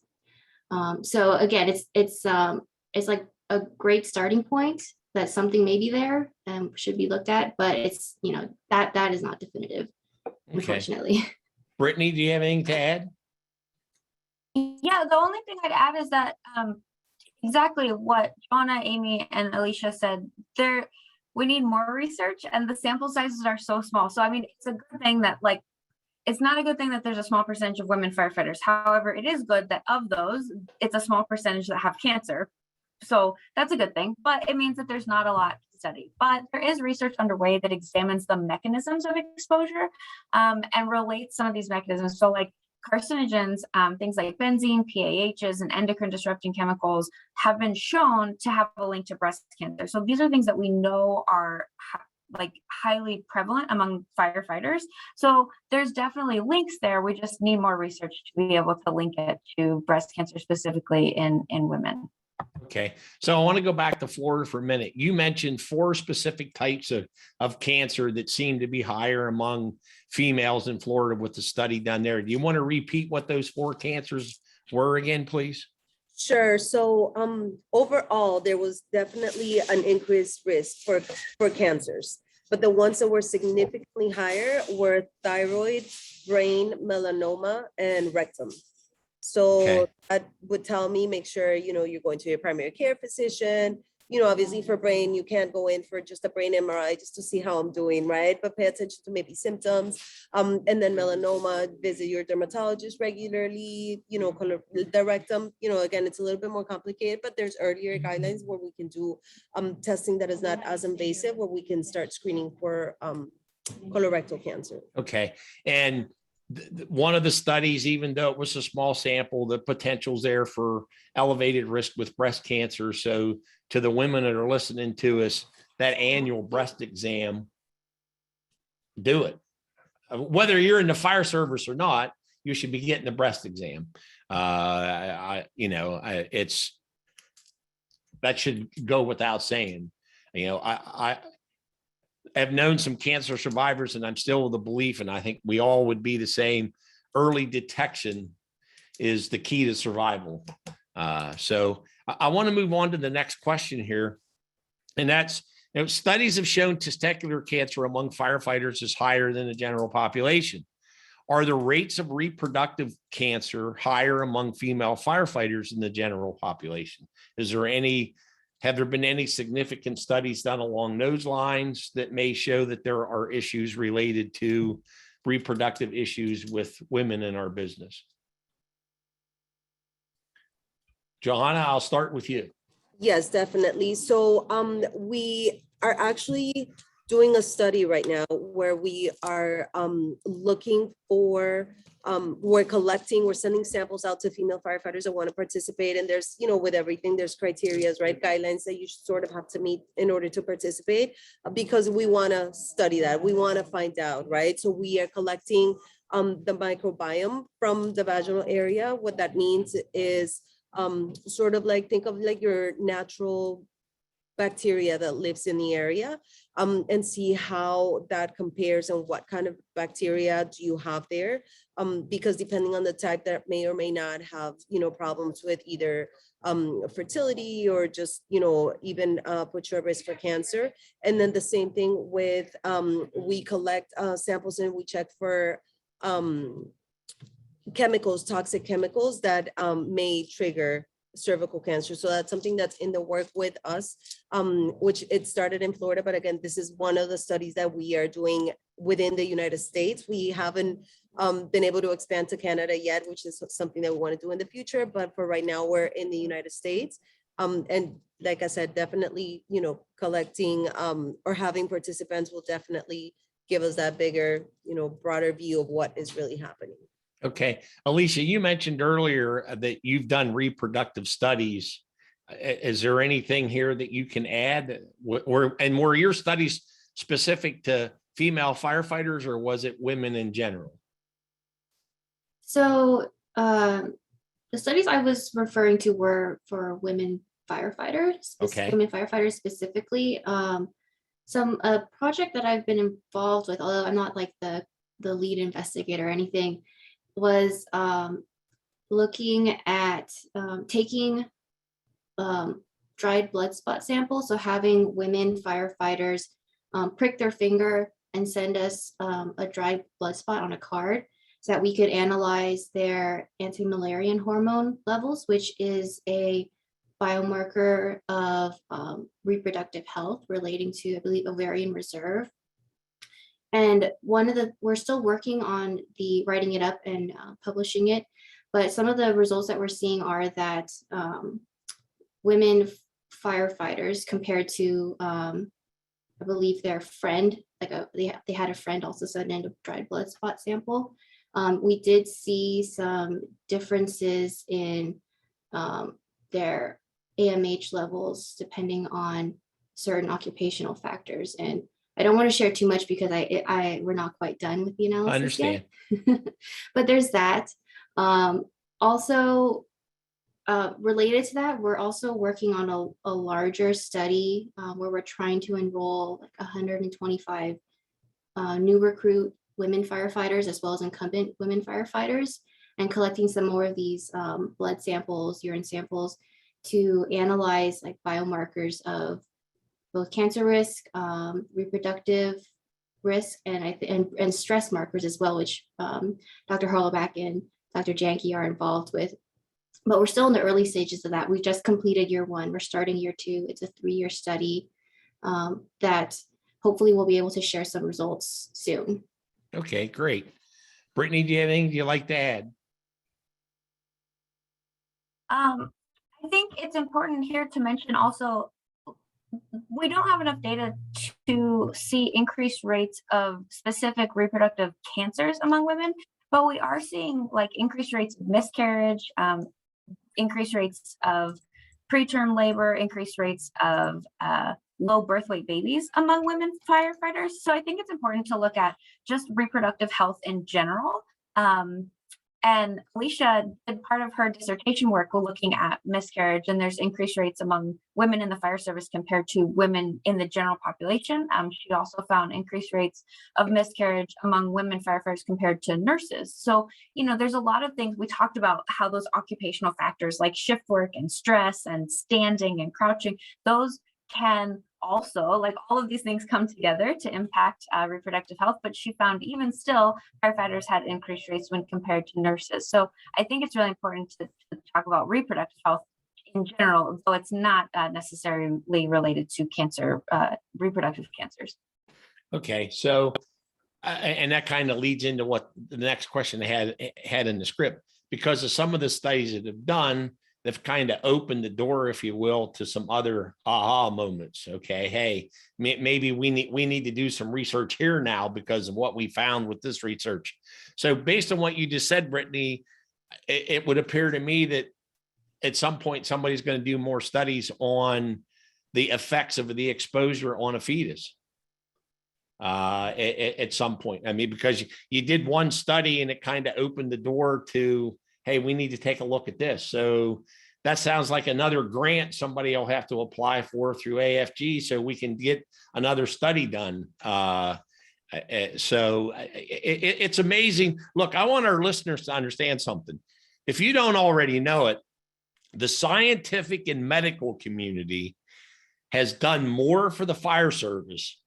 So again, it's like a great starting point that something may be there and should be looked at, but it's, that is not definitive, unfortunately. Okay. Brittany, do you have anything to add? Yeah, the only thing I'd add is that exactly what Joanna, Amy, and Alicia said, we need more research and the sample sizes are so small. So, I mean, it's a good thing that it's not a good thing that there's a small percentage of women firefighters. However, it is good that of those, it's a small percentage that have cancer. So that's a good thing, but it means that there's not a lot to study. But there is research underway that examines the mechanisms of exposure and relates some of these mechanisms. So like carcinogens, things like benzene, PAHs, and endocrine disrupting chemicals have been shown to have a link to breast cancer. So these are things that we know like highly prevalent among firefighters. So there's definitely links there. We just need more research to be able to link it to breast cancer specifically in women. Okay, so I want to go back to Florida for a minute. You mentioned 4 specific types of cancer that seem to be higher among females in Florida with the study done there. Do you want to repeat what those 4 cancers were again, please? Sure. So overall, there was definitely an increased risk for cancers, but the ones that were significantly higher were thyroid, brain, melanoma, and rectum. So Okay. that would tell me, make sure, you're going to your primary care physician. Obviously for brain, you can't go in for just a brain MRI just to see how I'm doing, right? But pay attention to maybe symptoms. And then melanoma, visit your dermatologist regularly, color the rectum, again, it's a little bit more complicated, but there's earlier guidelines where we can do testing that is not as invasive, where we can start screening for colorectal cancer. Okay, and one of the studies, even though it was a small sample, the potential's there for elevated risk with breast cancer. So to the women that are listening to us, that annual breast exam, do it. Whether you're in the fire service or not, you should be getting the breast exam. It's that should go without saying. I have known some cancer survivors, and I'm still of the belief, and I think we all would be the same, early detection is the key to survival. So I want to move on to the next question here. And that's, studies have shown testicular cancer among firefighters is higher than the general population. Are the rates of reproductive cancer higher among female firefighters than the general population? Have there been any significant studies done along those lines that may show that there are issues related to reproductive issues with women in our business? Johanna, I'll start with you. Yes, definitely. So we are actually doing a study right now where we are looking for, we're sending samples out to female firefighters that want to participate. And there's, with everything, there's criterias, right? Guidelines that you sort of have to meet in order to participate, because we want to study that. We want to find out, right? So we are collecting the microbiome from the vaginal area. What that means is sort of like, think of like your natural bacteria that lives in the area, and see how that compares and what kind of bacteria do you have there, because depending on the type, that may or may not have problems with either fertility or just even put you at risk for cancer. And then the same thing with we collect samples and we check for chemicals, toxic chemicals that may trigger cervical cancer. So that's something that's in the work with us, which it started in Florida. But again, this is one of the studies that we are doing within the United States. We haven't been able to expand to Canada yet, which is something that we want to do in the future. But for right now, we're in the United States. And like I said, definitely, collecting or having participants will definitely give us that bigger, broader view of what is really happening. Okay. Alicia, you mentioned earlier that you've done reproductive studies. Is there anything here that you can add? Were your studies specific to female firefighters, or was it women in general? So the studies I was referring to were for women firefighters, Okay. Women firefighters specifically. A project that I've been involved with, although I'm not like the lead investigator or anything, was looking at taking dried blood spot samples. So having women firefighters prick their finger and send us a dried blood spot on a card so that we could analyze their anti-Müllerian hormone levels, which is a biomarker of reproductive health relating to, I believe, ovarian reserve. And we're still working on writing it up and publishing it, but some of the results that we're seeing are that women firefighters compared to, I believe their friend, they had a friend also send in a dried blood spot sample. We did see some differences in their AMH levels depending on certain occupational factors. And I don't want to share too much because we're not quite done with the I analysis yet. understand. But there's that. Also, related to that, we're also working on a larger study where we're trying to enroll like 125 new recruit women firefighters as well as incumbent women firefighters, and collecting some more of these blood samples, urine samples, to analyze like biomarkers of both cancer risk, reproductive risk, and stress markers as well, which Dr. Hollerbach and Dr. Janke are involved with. But we're still in the early stages of that. We just completed year 1. We're starting year 2. It's a 3-year study that hopefully we'll be able to share some results soon. Okay, great. Brittany, do you have anything you'd like to add? I think it's important here to mention also, we don't have enough data to see increased rates of specific reproductive cancers among women, but we are seeing like increased rates of miscarriage, increased rates of preterm labor, increased rates of low birth weight babies among women firefighters. So I think it's important to look at just reproductive health in general. And Alicia did part of her dissertation work looking at miscarriage, and there's increased rates among women in the fire service compared to women in the general population. She also found increased rates of miscarriage among women firefighters compared to nurses. So, you know, there's a lot of things. We talked about how those occupational factors like shift work and stress and standing and crouching, those can also, like all of these things come together to impact reproductive health, but she found even still firefighters had increased rates when compared to nurses. So I think it's really important to talk about reproductive health in general, though it's not necessarily related to cancer, reproductive cancers. Okay, so and that kind of leads into what the next question I had in the script, because of some of the studies that have done, they've kind of opened the door, if you will, to some other aha moments. Okay, hey, maybe we need to do some research here now because of what we found with this research. So based on what you just said, Brittany, it would appear to me that at some point somebody's going to do more studies on the effects of the exposure on a fetus. At some point, I mean, because you did one study and it kind of opened the door to, hey, we need to take a look at this. So that sounds like another grant somebody will have to apply for through AFG so we can get another study done. So it's amazing. Look, I want our listeners to understand something. If you don't already know it, the scientific and medical community has done more for the fire service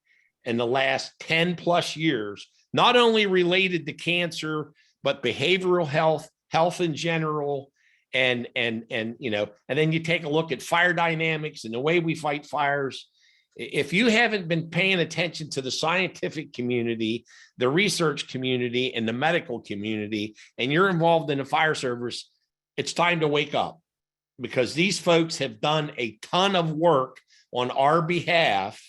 in the last 10 plus years, not only related to cancer, but behavioral health, health in general, and you know, and then you take a look at fire dynamics and the way we fight fires. If you haven't been paying attention to the scientific community, the research community, and the medical community, and you're involved in the fire service, it's time to wake up, because these folks have done a ton of work on our behalf.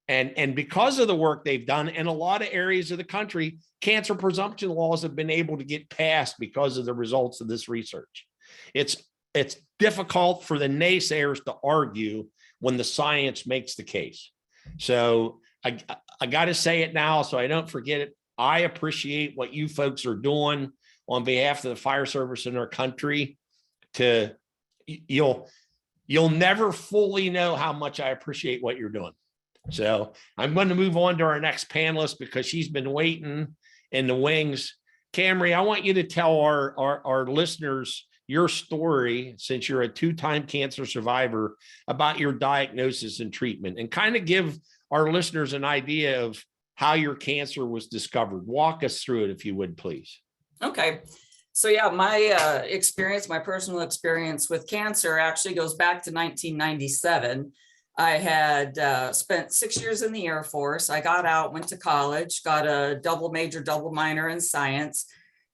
And because of the work they've done in a lot of areas of the country, cancer presumption laws have been able to get passed because of the results of this research. It's difficult for the naysayers to argue when the science makes the case. So I got to say it now so I don't forget it. I appreciate what you folks are doing on behalf of the fire service in our country. You'll never fully know how much I appreciate what you're doing. So I'm going to move on to our next panelist because she's been waiting in the wings. Camry, I want you to tell our listeners your story, since you're a 2-time cancer survivor, about your diagnosis and treatment, and kind of give our listeners an idea of how your cancer was discovered. Walk us through it, if you would, please. Okay. So yeah, my experience, my personal experience with cancer actually goes back to 1997. I had spent 6 years in the Air Force. I got out, went to college, got a double major, double minor in science,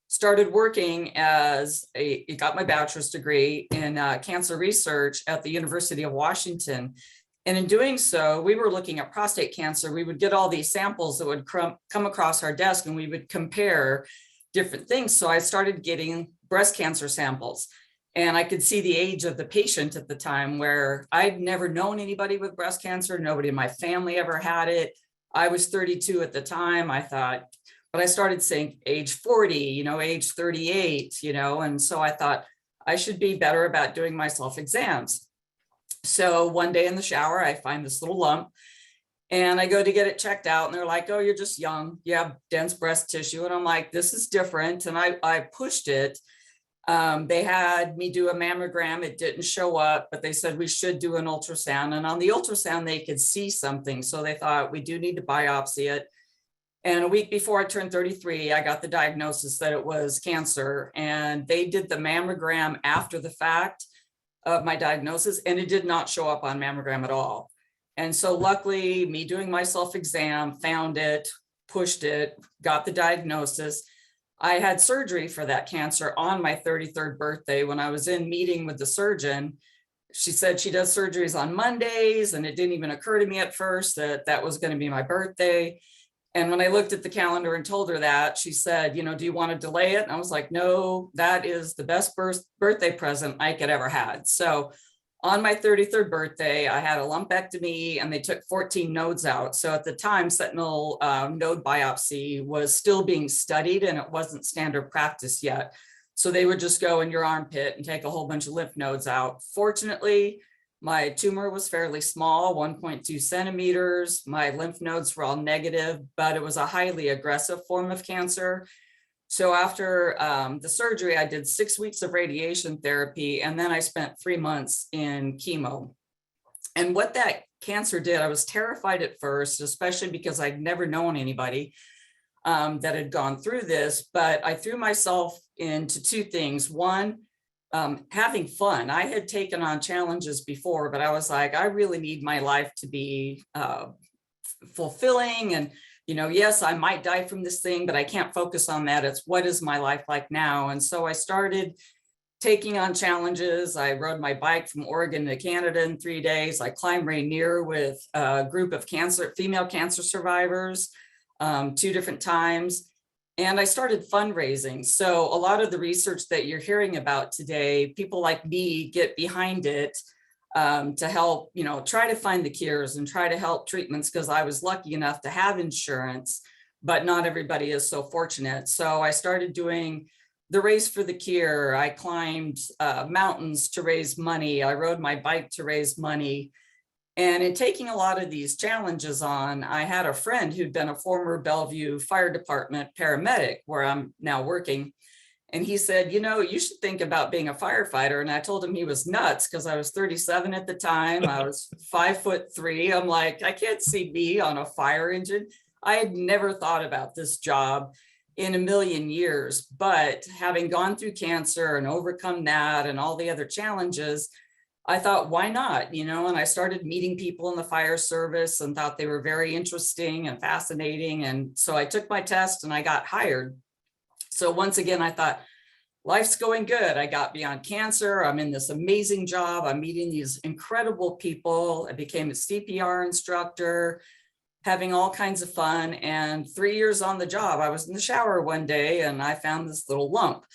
started working got my bachelor's degree in cancer research at the University of Washington. And in doing so, we were looking at prostate cancer. We would get all these samples that would come across our desk, and we would compare different things. So I started getting breast cancer samples. And I could see the age of the patient at the time, where I'd never known anybody with breast cancer. Nobody in my family ever had it. I was 32 at the time. I thought, but I started saying age 40, age 38, and so I thought I should be better about doing my self-exams. So one day in the shower, I find this little lump and I go to get it checked out and they're like, oh, you're just young. You have dense breast tissue. And I'm like, this is different. And I pushed it. They had me do a mammogram. It didn't show up, but they said we should do an ultrasound. And on the ultrasound, they could see something. So they thought we do need to biopsy it. And a week before I turned 33, I got the diagnosis that it was cancer. And they did the mammogram after the fact of my diagnosis, and it did not show up on mammogram at all. And so luckily, me doing my self-exam, found it, pushed it, got the diagnosis. I had surgery for that cancer on my 33rd birthday. When I was in meeting with the surgeon, she said she does surgeries on Mondays, and it didn't even occur to me at first that that was going to be my birthday. And when I looked at the calendar and told her that, she said, do you want to delay it? And I was like, no, that is the best birthday present I could ever had. So on my 33rd birthday, I had a lumpectomy and they took 14 nodes out. So at the time, sentinel node biopsy was still being studied and it wasn't standard practice yet. So they would just go in your armpit and take a whole bunch of lymph nodes out. Fortunately, my tumor was fairly small, 1.2 centimeters. My lymph nodes were all negative, but it was a highly aggressive form of cancer. So after the surgery, I did 6 weeks of radiation therapy, and then I spent 3 months in chemo. And what that cancer did, I was terrified at first, especially because I'd never known anybody that had gone through this, but I threw myself into two things. One, having fun. I had taken on challenges before, but I was like, I really need my life to be fulfilling. And, yes, I might die from this thing, but I can't focus on that. It's what is my life like now? And so I started taking on challenges. I rode my bike from Oregon to Canada in 3 days. I climbed Rainier with a group of female cancer survivors 2 different times. And I started fundraising. So a lot of the research that you're hearing about today, people like me get behind it to help, try to find the cures and try to help treatments, because I was lucky enough to have insurance, but not everybody is so fortunate. So I started doing the Race for the Cure. I climbed mountains to raise money. I rode my bike to raise money. And in taking a lot of these challenges on, I had a friend who'd been a former Bellevue Fire Department paramedic, where I'm now working. And he said, you should think about being a firefighter. And I told him he was nuts, because I was 37 at the time. I was 5'3". I'm like, I can't see me on a fire engine. I had never thought about this job in a million years. But having gone through cancer and overcome that and all the other challenges, I thought, why not? And I started meeting people in the fire service and thought they were very interesting and fascinating. And so I took my test and I got hired. So once again, I thought, life's going good. I got beyond cancer. I'm in this amazing job. I'm meeting these incredible people. I became a CPR instructor, having all kinds of fun. And 3 years on the job, I was in the shower one day and I found this little lump.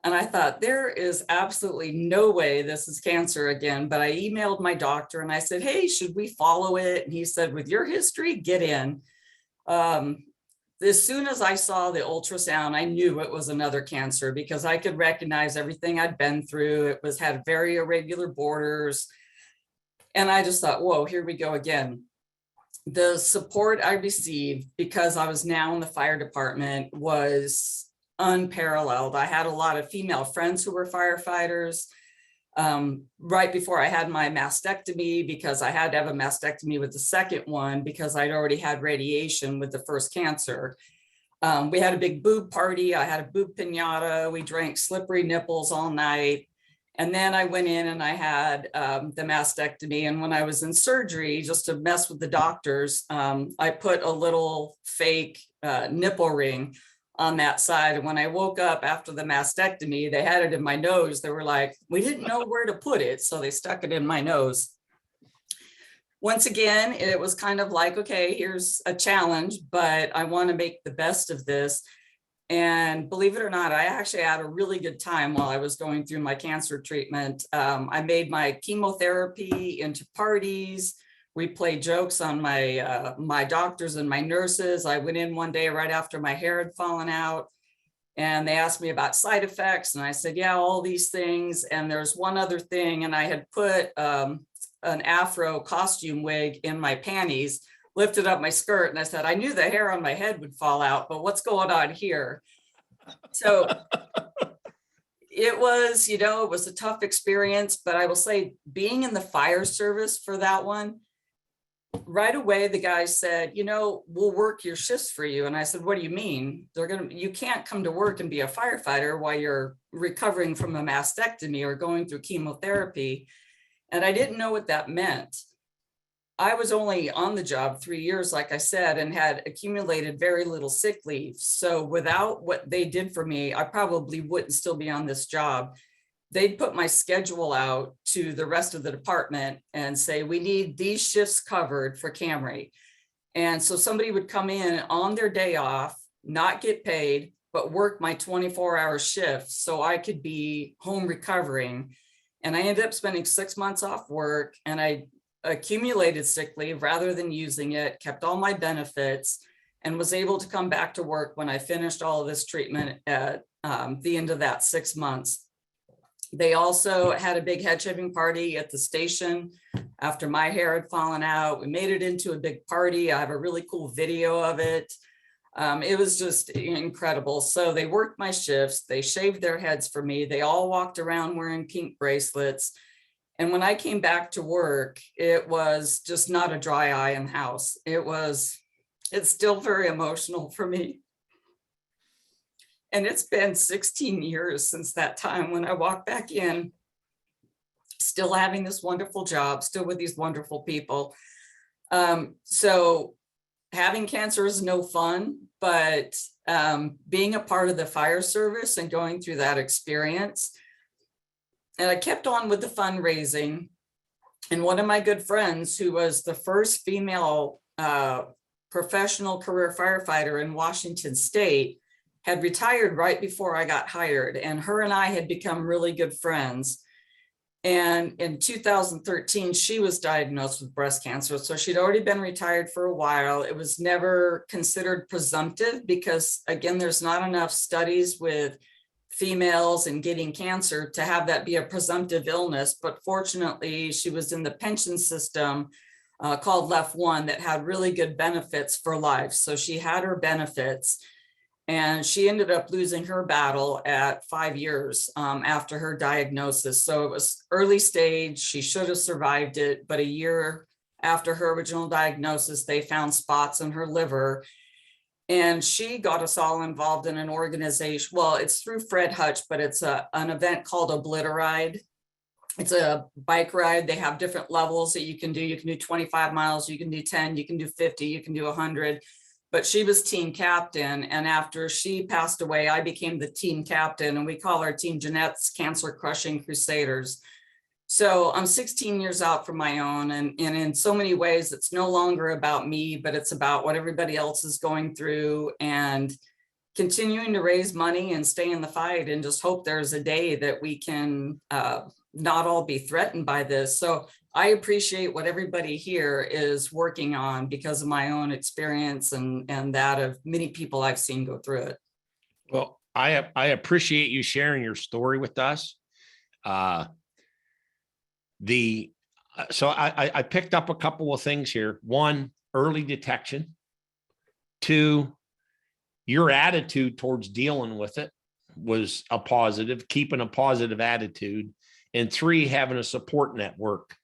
And I thought, there is absolutely no way this is cancer again. But I emailed my doctor and I said, hey, should we follow it? And he said, with your history, get in. As soon as I saw the ultrasound, I knew it was another cancer, because I could recognize everything I'd been through. It had very irregular borders. And I just thought, whoa, here we go again. The support I received, because I was now in the fire department, was unparalleled. I had a lot of female friends who were firefighters. Right before I had my mastectomy, because I had to have a mastectomy with the second one, because I'd already had radiation with the first cancer. We had a big boob party. I had a boob piñata. We drank slippery nipples all night. And then I went in and I had the mastectomy. And when I was in surgery, just to mess with the doctors, I put a little fake nipple ring on that side. And when I woke up after the mastectomy, they had it in my nose. They were like, we didn't know where to put it, so they stuck it in my nose. Once again, it was kind of like, okay, here's a challenge, but I want to make the best of this. And believe it or not, I actually had a really good time while I was going through my cancer treatment. I made my chemotherapy into parties. We played jokes on my doctors and my nurses. I went in one day right after my hair had fallen out, and they asked me about side effects, and I said, yeah, all these things. And there's one other thing, and I had put an Afro costume wig in my panties, lifted up my skirt, and I said, I knew the hair on my head would fall out, but what's going on here? So it was, it was a tough experience, but I will say being in the fire service for that one, right away, the guy said, we'll work your shifts for you. And I said, what do you mean? You can't come to work and be a firefighter while you're recovering from a mastectomy or going through chemotherapy. And I didn't know what that meant. I was only on the job 3 years, like I said, and had accumulated very little sick leave. So without what they did for me, I probably wouldn't still be on this job. They'd put my schedule out to the rest of the department and say, we need these shifts covered for Camry. And so somebody would come in on their day off, not get paid, but work my 24-hour shift so I could be home recovering. And I ended up spending 6 months off work, and I accumulated sick leave rather than using it, kept all my benefits, and was able to come back to work when I finished all of this treatment at the end of that 6 months. They also had a big head shaving party at the station after my hair had fallen out. We made it into a big party. I have a really cool video of it. It was just incredible. So they worked my shifts. They shaved their heads for me. They all walked around wearing pink bracelets. And when I came back to work, it was just not a dry eye in the house. It's still very emotional for me. And it's been 16 years since that time when I walked back in, still having this wonderful job, still with these wonderful people. So having cancer is no fun, but being a part of the fire service and going through that experience, and I kept on with the fundraising. And one of my good friends, who was the first female professional career firefighter in Washington State, had retired right before I got hired, and her and I had become really good friends. And in 2013, she was diagnosed with breast cancer. So she'd already been retired for a while. It was never considered presumptive because, again, there's not enough studies with females and getting cancer to have that be a presumptive illness. But fortunately, she was in the pension system called Left One that had really good benefits for life. So she had her benefits. And she ended up losing her battle at 5 years after her diagnosis. So it was early stage. She should have survived it. But a year after her original diagnosis, they found spots in her liver. And she got us all involved in an organization. Well, it's through Fred Hutch, but it's an event called Obliteride. It's a bike ride. They have different levels that you can do. You can do 25 miles, you can do 10, you can do 50, you can do 100. But she was team captain. And after she passed away, I became the team captain. And we call our team Jeanette's Cancer Crushing Crusaders. So I'm 16 years out from my own. And in so many ways, it's no longer about me, but it's about what everybody else is going through and continuing to raise money and stay in the fight and just hope there's a day that we can not all be threatened by this. So I appreciate what everybody here is working on because of my own experience and that of many people I've seen go through it. Well, I appreciate you sharing your story with us. So I picked up a couple of things here. One, early detection. Two, your attitude towards dealing with it was a positive, keeping a positive attitude. And three, having a support network.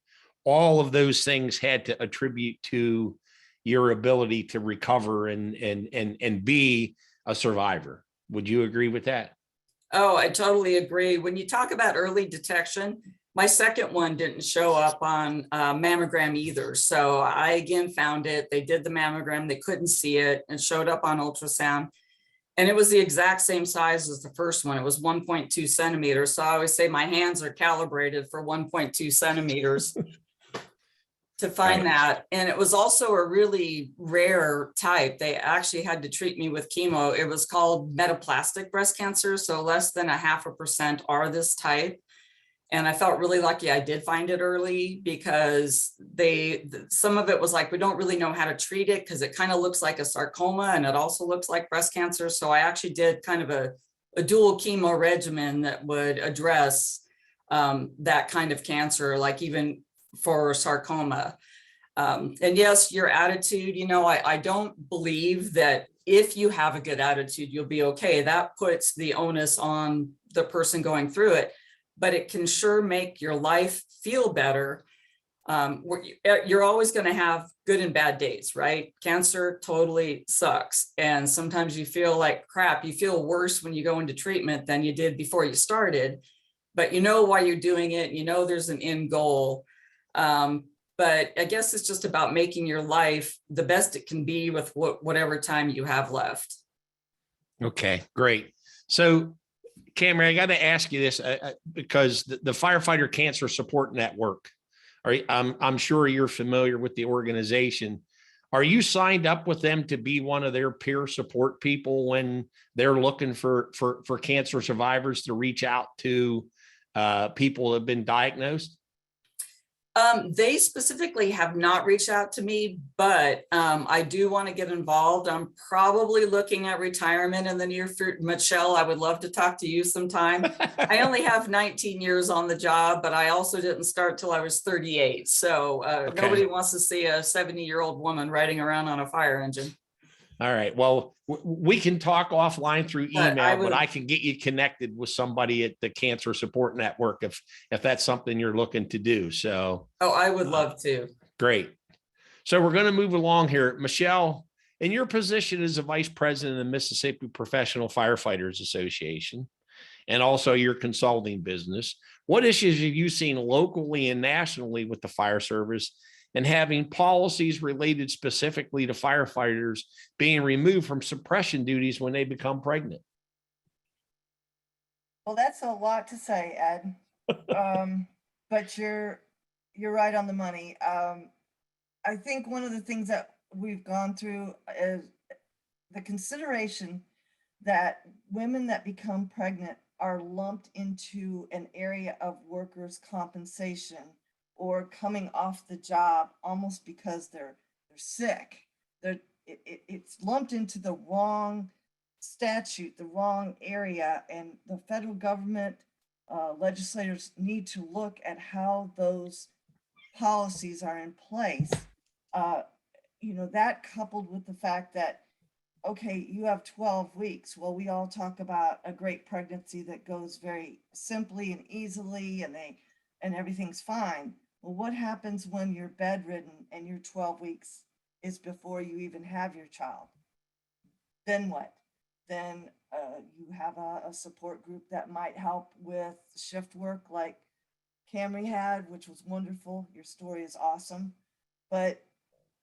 All of those things had to attribute to your ability to recover and be a survivor. Would you agree with that? Oh, I totally agree. When you talk about early detection, my second one didn't show up on mammogram either. So I again found it. They did the mammogram. They couldn't see it. It showed up on ultrasound. And it was the exact same size as the first one. It was 1.2 centimeters. So I always say my hands are calibrated for 1.2 centimeters to find that. And it was also a really rare type. They actually had to treat me with chemo. It was called metaplastic breast cancer. So less than 0.5% are this type. And I felt really lucky I did find it early because some of it was like, we don't really know how to treat it because it kind of looks like a sarcoma and it also looks like breast cancer. So I actually did kind of a dual chemo regimen that would address that kind of cancer, like even for sarcoma. And yes, your attitude, I don't believe that if you have a good attitude, you'll be okay. That puts the onus on the person going through it, but it can sure make your life feel better. You're always going to have good and bad days, right? Cancer totally sucks. And sometimes you feel like crap. You feel worse when you go into treatment than you did before you started, but you know why you're doing it. You know there's an end goal. But I guess it's just about making your life the best it can be with whatever time you have left. Okay, great. So Cameron, I got to ask you this because the Firefighter Cancer Support Network, I'm sure you're familiar with the organization. Are you signed up with them to be one of their peer support people when they're looking for cancer survivors to reach out to people who have been diagnosed? They specifically have not reached out to me, but I do want to get involved. I'm probably looking at retirement in the near future. Michelle, I would love to talk to you sometime. I only have 19 years on the job, but I also didn't start till I was 38. So Okay. Nobody wants to see a 70-year-old woman riding around on a fire engine. All right. Well, we can talk offline through email, but I can get you connected with somebody at the Cancer Support Network if that's something you're looking to do. So, I would love to. Great. So we're going to move along here. Michelle, in your position as a vice president of the Mississippi Professional Firefighters Association, and also your consulting business, what issues have you seen locally and nationally with the fire service and having policies related specifically to firefighters being removed from suppression duties when they become pregnant? Well, that's a lot to say, Ed. But you're right on the money. I think one of the things that we've gone through is the consideration that women that become pregnant are lumped into an area of workers' compensation or coming off the job almost because they're sick. It's lumped into the wrong statute, the wrong area, and the federal government legislators need to look at how those policies are in place. That coupled with the fact that, okay, you have 12 weeks. Well, we all talk about a great pregnancy that goes very simply and easily and everything's fine. Well, what happens when you're bedridden and your 12 weeks is before you even have your child? Then what? Then you have a support group that might help with shift work like Camry had, which was wonderful. Your story is awesome. But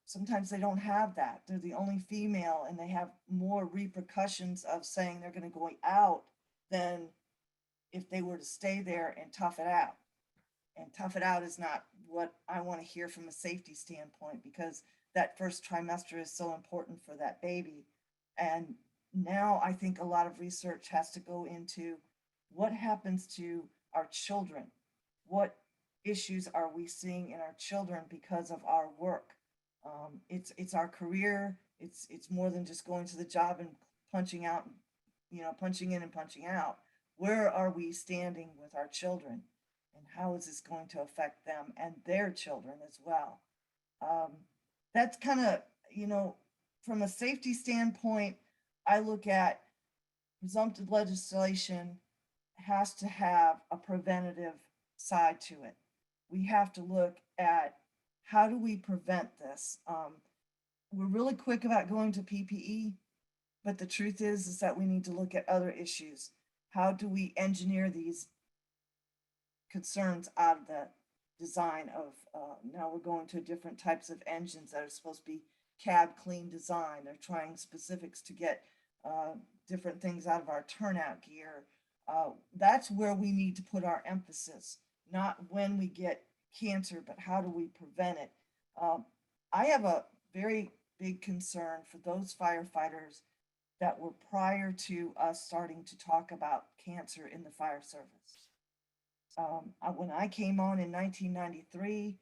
sometimes they don't have that. They're the only female and they have more repercussions of saying they're going to go out than if they were to stay there and tough it out. And tough it out is not what I want to hear from a safety standpoint, because that first trimester is so important for that baby. And now I think a lot of research has to go into what happens to our children. What issues are we seeing in our children because of our work? It's our career. It's more than just going to the job and punching out, punching in and punching out. Where are we standing with our children? And how is this going to affect them and their children as well? That's kind of, from a safety standpoint, I look at presumptive legislation has to have a preventative side to it. We have to look at how do we prevent this? We're really quick about going to PPE, but the truth is that we need to look at other issues. How do we engineer these concerns out of the design of, now we're going to different types of engines that are supposed to be cab clean design. They're trying specifics to get different things out of our turnout gear. That's where we need to put our emphasis, not when we get cancer, but how do we prevent it? I have a very big concern for those firefighters that were prior to us starting to talk about cancer in the fire service. When I came on in 1993,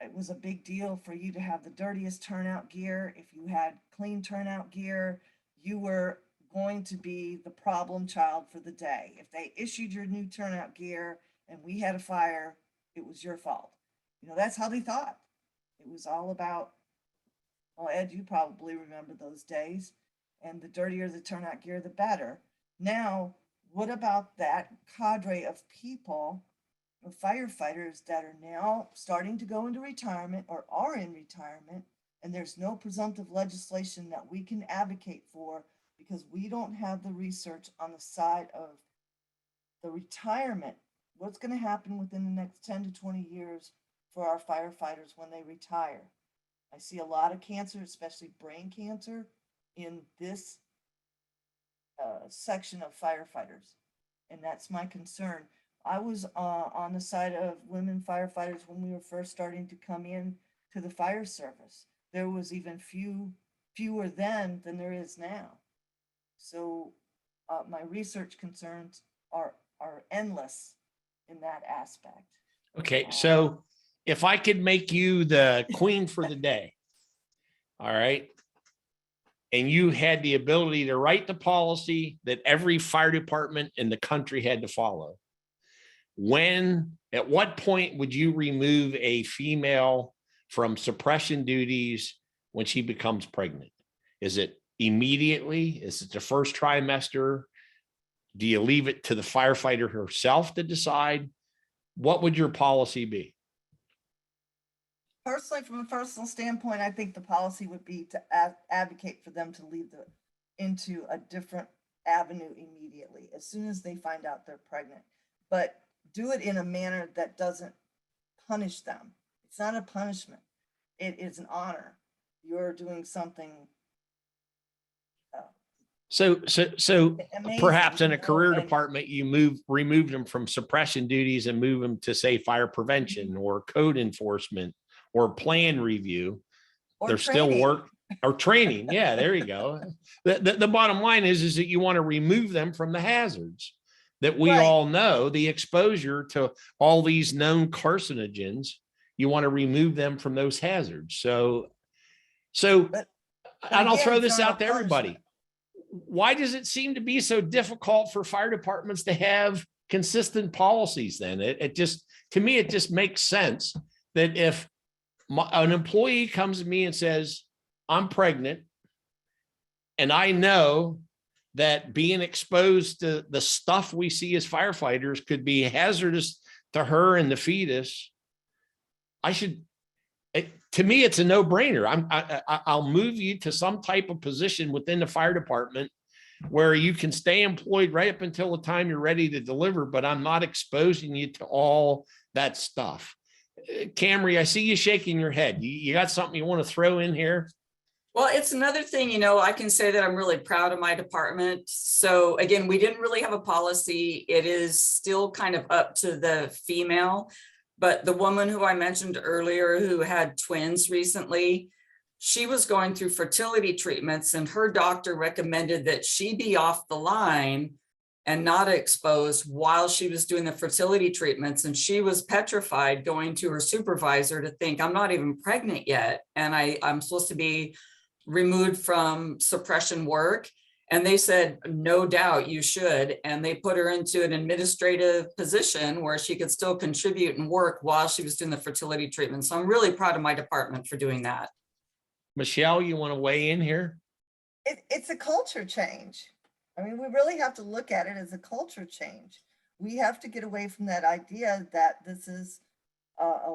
it was a big deal for you to have the dirtiest turnout gear. If you had clean turnout gear, you were going to be the problem child for the day. If they issued your new turnout gear and we had a fire, it was your fault. You know, that's how they thought. It was all about, well, Ed, you probably remember those days. And the dirtier the turnout gear, the better. Now, what about that cadre of people, of firefighters that are now starting to go into retirement or are in retirement, and there's no presumptive legislation that we can advocate for because we don't have the research on the side of the retirement. What's going to happen within the next 10 to 20 years for our firefighters when they retire? I see a lot of cancer, especially brain cancer, in this section of firefighters. And that's my concern. I was on the side of women firefighters when we were first starting to come in to the fire service. There was even fewer then than there is now. So my research concerns are endless in that aspect. Okay, so if I could make you the queen for the day, all right, and you had the ability to write the policy that every fire department in the country had to follow, at what point would you remove a female from suppression duties when she becomes pregnant? Is it immediately? Is it the first trimester? Do you leave it to the firefighter herself to decide? What would your policy be? Personally, from a personal standpoint, I think the policy would be to advocate for them to lead into a different avenue immediately, as soon as they find out they're pregnant. But do it in a manner that doesn't punish them. It's not a punishment. It is an honor. You're doing something So amazing, perhaps in you a know, career and- department, you remove them from suppression duties and move them to, say, fire prevention or code enforcement or plan review. or They're still training. work or training. Yeah, there you go. The bottom line is that you want to remove them from the hazards that we Right. all know, the exposure to all these known carcinogens. You want to remove them from those hazards. So But and I'll again, throw it's this not a out to everybody. punishment. Why does it seem to be so difficult for fire departments to have consistent policies then? It just, to me, it just makes sense that if an employee comes to me and says, I'm pregnant, and I know that being exposed to the stuff we see as firefighters could be hazardous to her and the fetus, to me, it's a no-brainer. I'll move you to some type of position within the fire department where you can stay employed right up until the time you're ready to deliver, but I'm not exposing you to all that stuff. Camry, I see you shaking your head. You got something you want to throw in here? Well, it's another thing, you know, I can say that I'm really proud of my department. So again, we didn't really have a policy. It is still kind of up to the female, but the woman who I mentioned earlier who had twins recently, she was going through fertility treatments and her doctor recommended that she be off the line and not exposed while she was doing the fertility treatments. And she was petrified going to her supervisor to think, I'm not even pregnant yet. And I'm supposed to be removed from suppression work. And they said, no doubt you should. And they put her into an administrative position where she could still contribute and work while she was doing the fertility treatment. So I'm really proud of my department for doing that. Michelle, you want to weigh in here? It's a culture change. I mean, we really have to look at it as a culture change. We have to get away from that idea that this is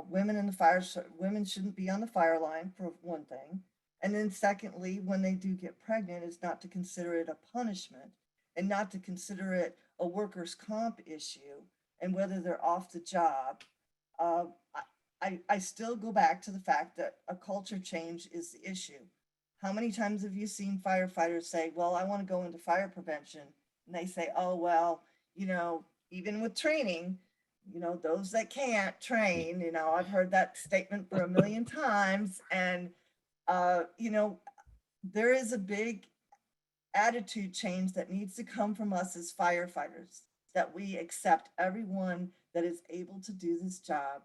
women in the fire. Women shouldn't be on the fire line, for one thing. And then secondly, when they do get pregnant, is not to consider it a punishment and not to consider it a workers' comp issue and whether they're off the job. I still go back to the fact that a culture change is the issue. How many times have you seen firefighters say, well, I want to go into fire prevention? And they say, oh, well, you know, even with training, you know, those that can't train, you know, I've heard that statement for a million times. And, you know, there is a big attitude change that needs to come from us as firefighters. that we accept everyone that is able to do this job,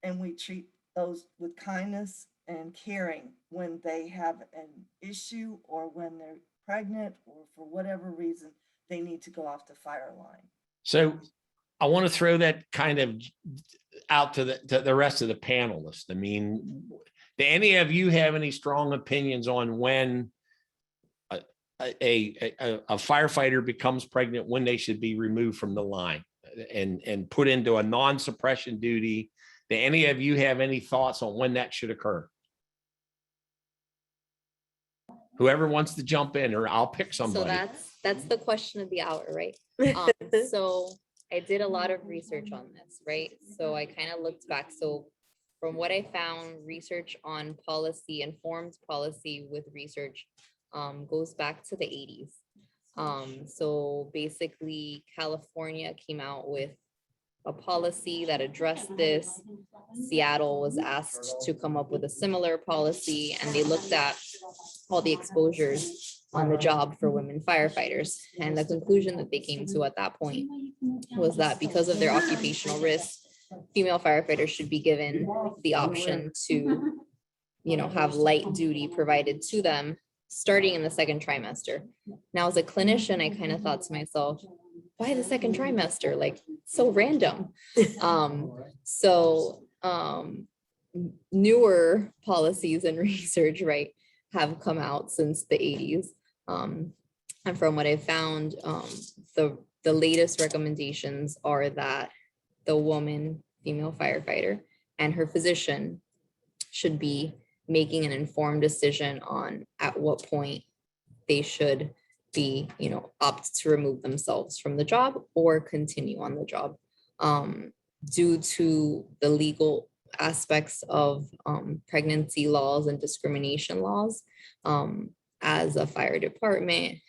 and we treat those with kindness and caring when they have an issue or when they're pregnant or for whatever reason they need to go off the fire line. So I want to throw that kind of out to the rest of the panelists. I mean, do any of you have any strong opinions on when a firefighter becomes pregnant, when they should be removed from the line and put into a non-suppression duty? Do any of you have any thoughts on when that should occur? Whoever wants to jump in, or I'll pick somebody. So that's the question of the hour, right? So I did a lot of research on this, right? So I kind of looked back. So from what I found, research on policy, informed policy with research, goes back to the 80s. So basically, California came out with a policy that addressed this. Seattle was asked to come up with a similar policy, and they looked at all the exposures on the job for women firefighters. And the conclusion that they came to at that point was that because of their occupational risk, female firefighters should be given the option to, have light duty provided to them starting in the second trimester. Now, as a clinician, I kind of thought to myself, why the second trimester? Like, so random. Newer policies and research, right, have come out since the 80s. And from what I found, the latest recommendations are that the woman, female firefighter, and her physician should be making an informed decision on at what point they should be, opt to remove themselves from the job or continue on the job, due to the legal aspects of pregnancy laws and discrimination laws. As a fire department,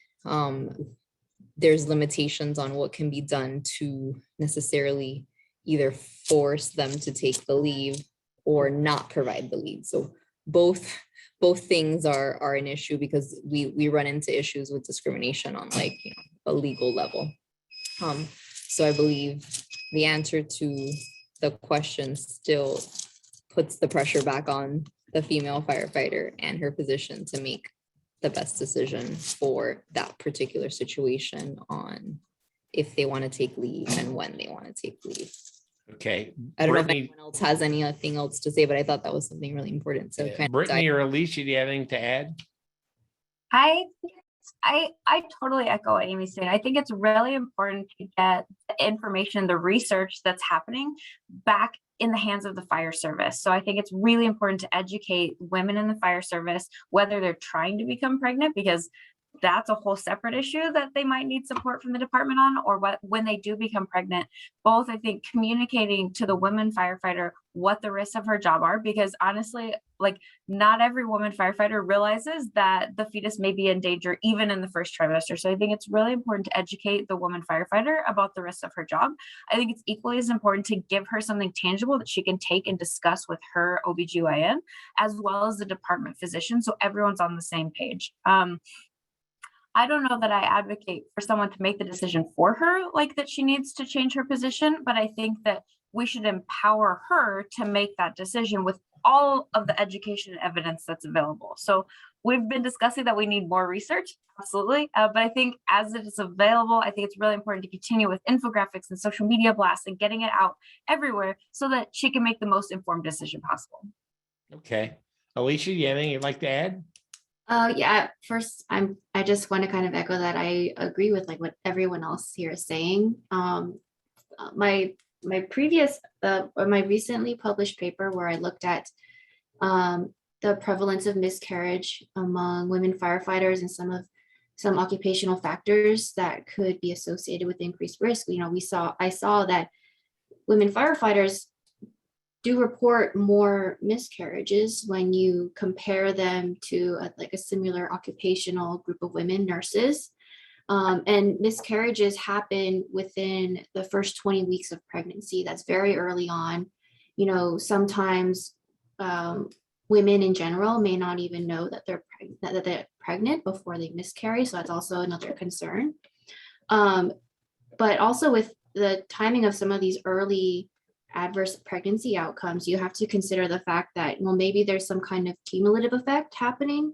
there's limitations on what can be done to necessarily either force them to take the leave or not provide the leave. So both things are an issue, because we run into issues with discrimination on a legal level. So I believe the answer to the question still puts the pressure back on the female firefighter and her physician to make the best decision for that particular situation on if they want to take leave and when they want to take leave. Okay. I don't know if Brittany, anyone else has anything else to say, but I thought that was something really important. So Brittany or Alicia, do you have anything to add? I totally echo what Amy's saying. I think it's really important to get the information, the research that's happening back in the hands of the fire service. So I think it's really important to educate women in the fire service, whether they're trying to become pregnant, because that's a whole separate issue that they might need support from the department on, or when they do become pregnant. Both, I think, communicating to the woman firefighter what the risks of her job are, because honestly, not every woman firefighter realizes that the fetus may be in danger even in the first trimester. So I think it's really important to educate the woman firefighter about the risks of her job. I think it's equally as important to give her something tangible that she can take and discuss with her OBGYN as well as the department physician, so everyone's on the same page. I don't know that I advocate for someone to make the decision for her, that she needs to change her position, but I think that we should empower her to make that decision with all of the education and evidence that's available. So we've been discussing that we need more research, absolutely. But I think as it is available, I think it's really important to continue with infographics and social media blasts and getting it out everywhere so that she can make the most informed decision possible. Okay. Alicia, you have anything you'd like to add? Yeah, first, I just want to kind of echo that. I agree with what everyone else here is saying. My recently published paper where I looked at the prevalence of miscarriage among women firefighters and some occupational factors that could be associated with increased risk. I saw that women firefighters do report more miscarriages when you compare them to a similar occupational group of women, nurses. And miscarriages happen within the first 20 weeks of pregnancy. That's very early on. Sometimes women in general may not even know that they're pregnant before they miscarry. So that's also another concern. but also with the timing of some of these early adverse pregnancy outcomes, you have to consider the fact that, well, maybe there's some kind of cumulative effect happening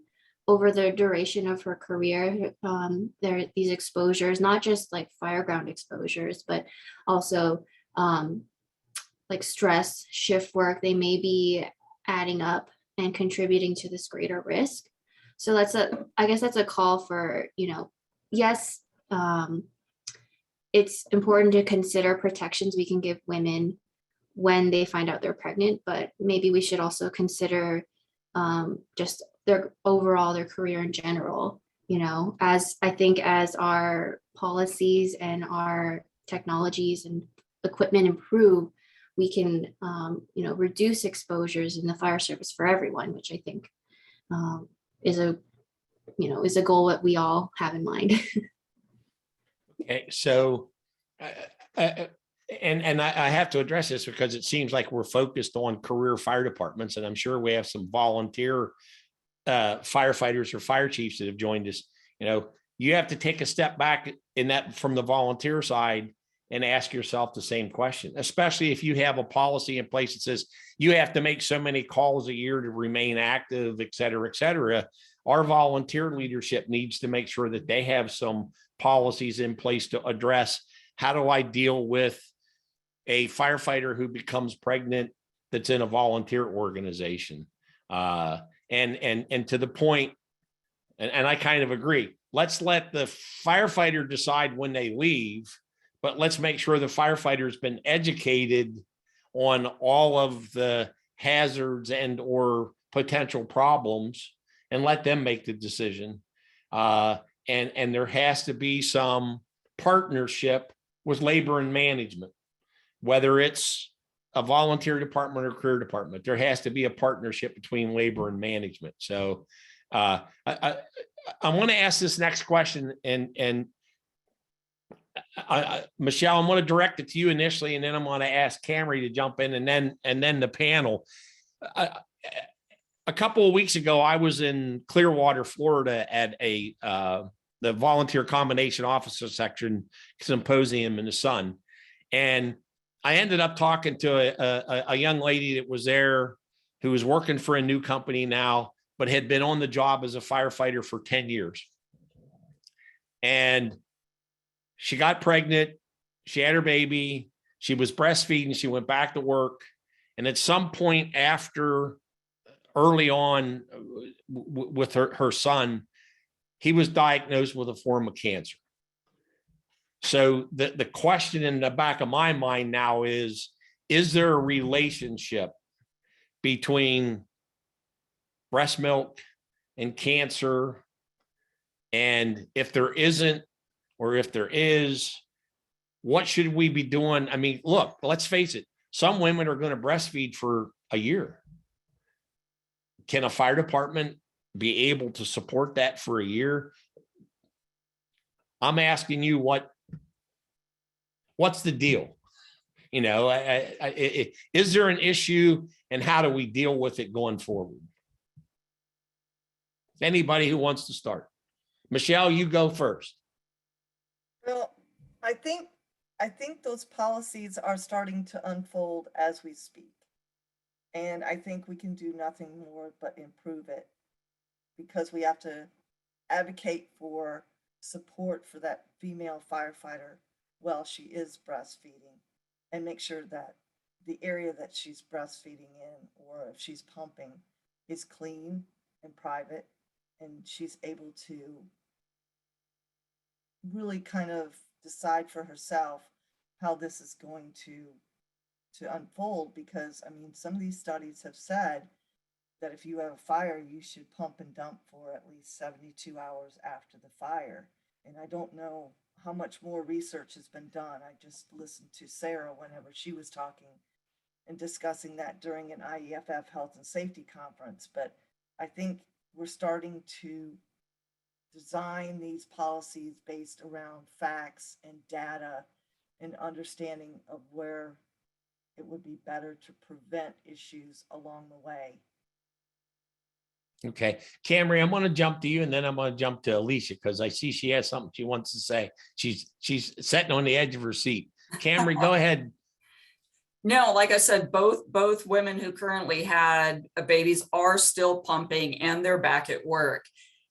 over the duration of her career. There are these exposures, not just like fireground exposures, but also like stress, shift work, they may be adding up and contributing to this greater risk. So I guess that's a call for, yes, it's important to consider protections we can give women when they find out they're pregnant, but maybe we should also consider just their career in general. As I think as our policies and our technologies and equipment improve, we can reduce exposures in the fire service for everyone, which I think is a goal that we all have in mind. Okay, so, and I have to address this because it seems like we're focused on career fire departments, and I'm sure we have some volunteer firefighters or fire chiefs that have joined us. You have to take a step back in that from the volunteer side and ask yourself the same question, especially if you have a policy in place that says you have to make so many calls a year to remain active, et cetera, et cetera. Our volunteer leadership needs to make sure that they have some policies in place to address, how do I deal with a firefighter who becomes pregnant that's in a volunteer organization? And to the point, and I kind of agree, let's let the firefighter decide when they leave, but let's make sure the firefighter's been educated on all of the hazards and or potential problems and let them make the decision. And there has to be some partnership with labor and management, whether it's a volunteer department or career department. There has to be a partnership between labor and management. So I want to ask this next question, and Michelle, I'm going to direct it to you initially, and then I'm going to ask Camry to jump in, and then the panel. A couple of weeks ago, I was in Clearwater, Florida, at the Volunteer Combination Officer Section Symposium in the sun, and I ended up talking to a young lady that was there who was working for a new company now, but had been on the job as a firefighter for 10 years. And she got pregnant, she had her baby, she was breastfeeding, she went back to work. And at some point after, early on with her son, he was diagnosed with a form of cancer. So the question in the back of my mind now is there a relationship between breast milk and cancer? And if there isn't, or if there is, what should we be doing? I mean, look, let's face it. Some women are going to breastfeed for a year. Can a fire department be able to support that for a year? I'm asking you, what's the deal? Is there an issue, and how do we deal with it going forward? Anybody who wants to start? Michelle, you go first. Well, I think those policies are starting to unfold as we speak. And I think we can do nothing more but improve it, because we have to advocate for support for that female firefighter while she is breastfeeding, and make sure that the area that she's breastfeeding in, or if she's pumping, is clean and private, and she's able to really kind of decide for herself how this is going to unfold. Because I mean, some of these studies have said that if you have a fire, you should pump and dump for at least 72 hours after the fire. And I don't know how much more research has been done. I just listened to Sarah whenever she was talking and discussing that during an IEFF health and safety conference. But I think we're starting to design these policies based around facts and data and understanding of where it would be better to prevent issues along the way. Okay, Camry, I'm going to jump to you and then I'm going to jump to Alicia because I see she has something she wants to say. She's sitting on the edge of her seat. Camry, go ahead. No, like I said, both women who currently had babies are still pumping and they're back at work.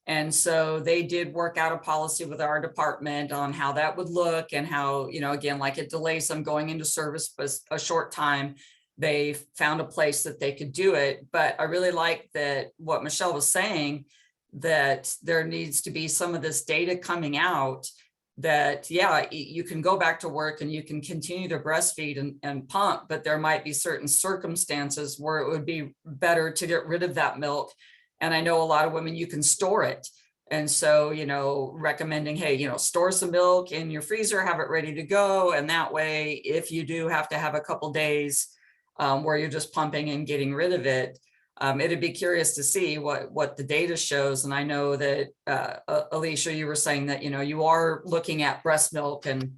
And so they did work out a policy with our department on how that would look and how, again, like it delays them going into service for a short time. They found a place that they could do it. But I really like that what Michelle was saying, that there needs to be some of this data coming out that, yeah, you can go back to work and you can continue to breastfeed and pump, but there might be certain circumstances where it would be better to get rid of that milk. And I know a lot of women, you can store it. And so, recommending, hey, store some milk in your freezer, have it ready to go. And that way, if you do have to have a couple days where you're just pumping and getting rid of it, it'd be curious to see what the data shows. And I know that, Alicia, you were saying that, you are looking at breast milk and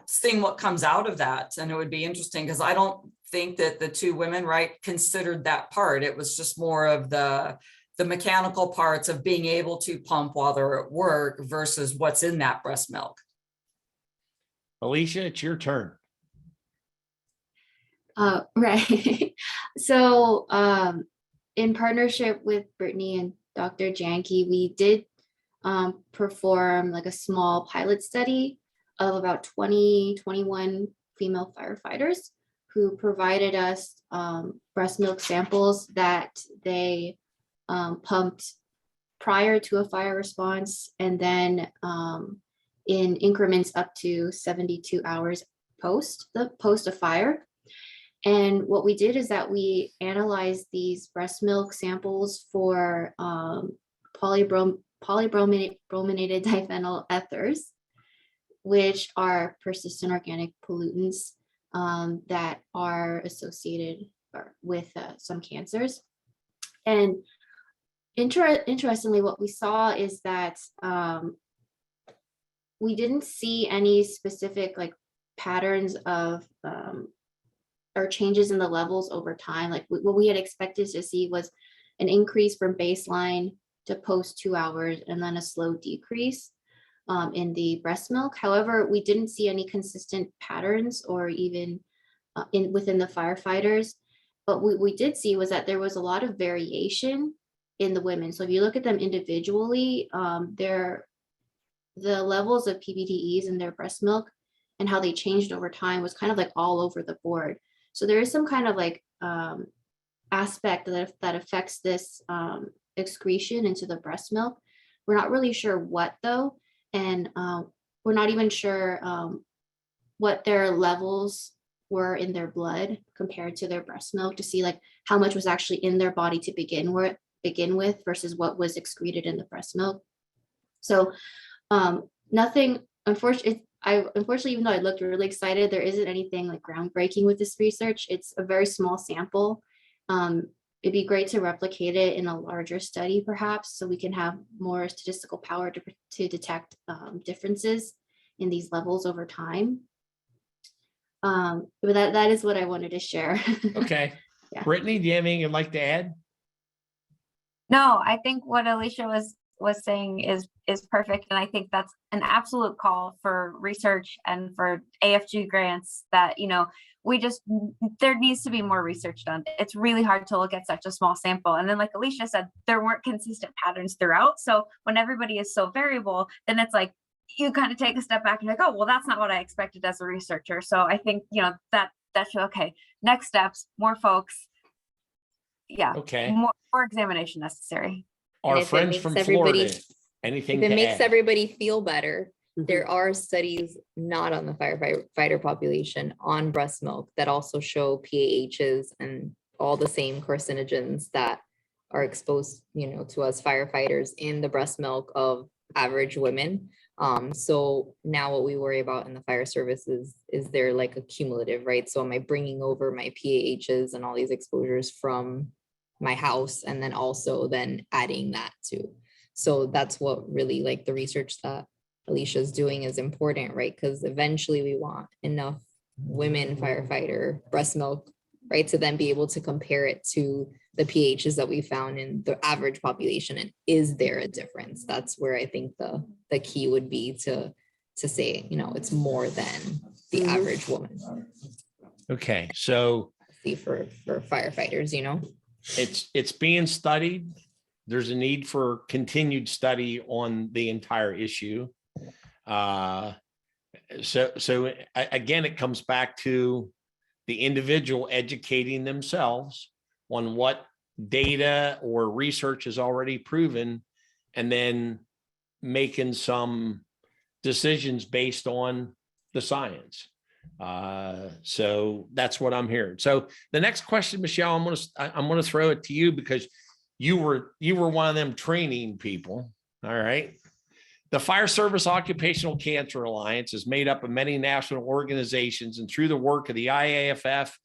seeing what comes out of that. And it would be interesting because I don't think that the two women, considered that part. It was just more of the mechanical parts of being able to pump while they're at work versus what's in that breast milk. Alicia, it's your turn. Right. So in partnership with Brittany and Dr. Janke, we did perform like a small pilot study of about 21 female firefighters who provided us breast milk samples that they pumped prior to a fire response and then in increments up to 72 hours post a fire. And what we did is that we analyzed these breast milk samples for polybrominated diphenyl ethers, which are persistent organic pollutants that are associated with some cancers. And interestingly, what we saw is that we didn't see any specific patterns of or changes in the levels over time. Like what we had expected to see was an increase from baseline to post 2 hours and then a slow decrease in the breast milk. However, we didn't see any consistent patterns or even within the firefighters. But what we did see was that there was a lot of variation in the women. So if you look at them individually, the levels of PBDEs in their breast milk and how they changed over time was kind of all over the board. So there is some kind of aspect that affects this excretion into the breast milk. We're not really sure what though, and we're not even sure what their levels were in their blood compared to their breast milk to see how much was actually in their body to begin with versus what was excreted in the breast milk. So nothing, unfortunately, even though I looked really excited, there isn't anything groundbreaking with this research. It's a very small sample. It'd be great to replicate it in a larger study, perhaps, so we can have more statistical power to detect differences in these levels over time. But that is what I wanted to share. Okay. Yeah. Brittany, do you have anything you'd like to add? No, I think what Alicia was saying is perfect. And I think that's an absolute call for research and for AFG grants that, there needs to be more research done. It's really hard to look at such a small sample. And then like Alicia said, there weren't consistent patterns throughout. So when everybody is so variable, then it's you kind of take a step back and oh, well, that's not what I expected as a researcher. So I think, that should, okay, next steps, more folks. Yeah. Okay. More examination necessary. Our if it friends makes from everybody- Florida, anything If it to makes add? everybody feel better, Mhm. there are studies not on the firefighter population on breast milk that also show PAHs and all the same carcinogens that are exposed, to us firefighters in the breast milk of average women. So now what we worry about in the fire service is there a cumulative, right? So am I bringing over my PAHs and all these exposures from my house and then also then adding that too? So that's what really the research that Alicia's doing is important, right? Because eventually we want enough women firefighter breast milk, right, to then be able to compare it to the pHs that we found in the average population, and is there a difference? That's where I think the key would be to say, you know, it's more than the Mhm. average woman. Okay, so See, for firefighters, you know. it's being studied. There's a need for continued study on the entire issue. So again, it comes back to the individual educating themselves on what data or research is already proven, and then making some decisions based on the science. So that's what I'm hearing. So the next question, Michelle, I'm gonna throw it to you, because you were one of them training people. All right. The Fire Service Occupational Cancer Alliance is made up of many national organizations, and through the work of the IAFF,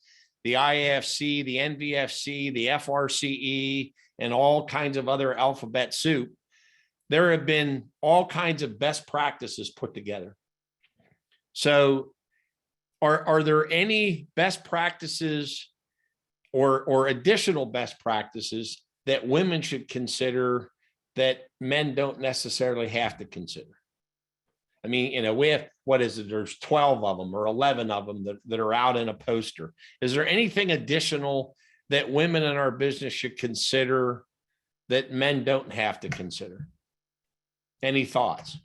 the IAFC, the NVFC, the FRCE, and all kinds of other alphabet soup, there have been all kinds of best practices put together. So are there any best practices or additional best practices that women should consider that men don't necessarily have to consider? I mean, you know, we have, what is it? There's 12 of them or 11 of them that are out in a poster. Is there anything additional that women in our business should consider that men don't have to consider? Any thoughts?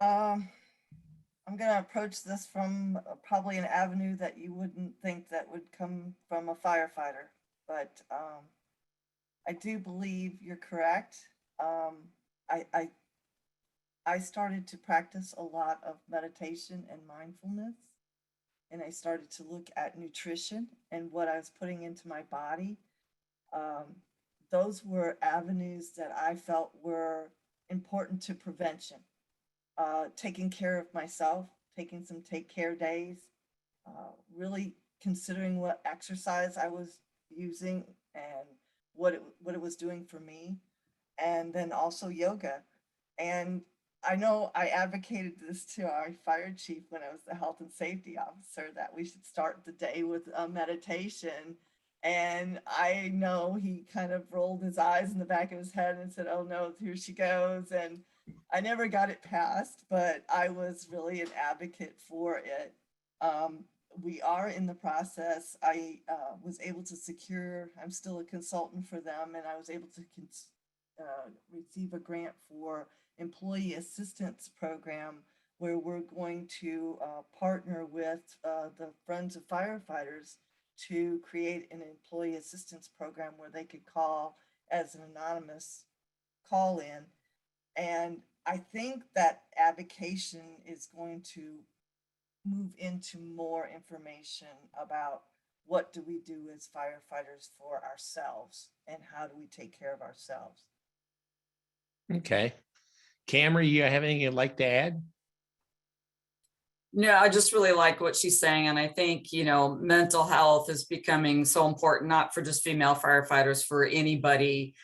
I'm gonna approach this from probably an avenue that you wouldn't think that would come from a firefighter, but I do believe you're correct. I started to practice a lot of meditation and mindfulness, and I started to look at nutrition and what I was putting into my body. Those were avenues that I felt were important to prevention. Taking care of myself, taking some take care days, really considering what exercise I was using and what it was doing for me, and then also yoga. And I know I advocated this to our fire chief when I was the health and safety officer, that we should start the day with a meditation. And I know he kind of rolled his eyes in the back of his head and said, "Oh no, here she goes." And I never got it passed, but I was really an advocate for it. We are in the process. I was able to secure, I'm still a consultant for them, and I was able to receive a grant for employee assistance program, where we're going to partner with the Friends of Firefighters to create an employee assistance program where they could call as an anonymous call in. And I think that advocation is going to move into more information about what do we do as firefighters for ourselves and how do we take care of ourselves. Okay. Cameron, you have anything you'd like to add? No, I just really like what she's saying. And I think, you know, mental health is becoming so important, not for just female firefighters, for anybody,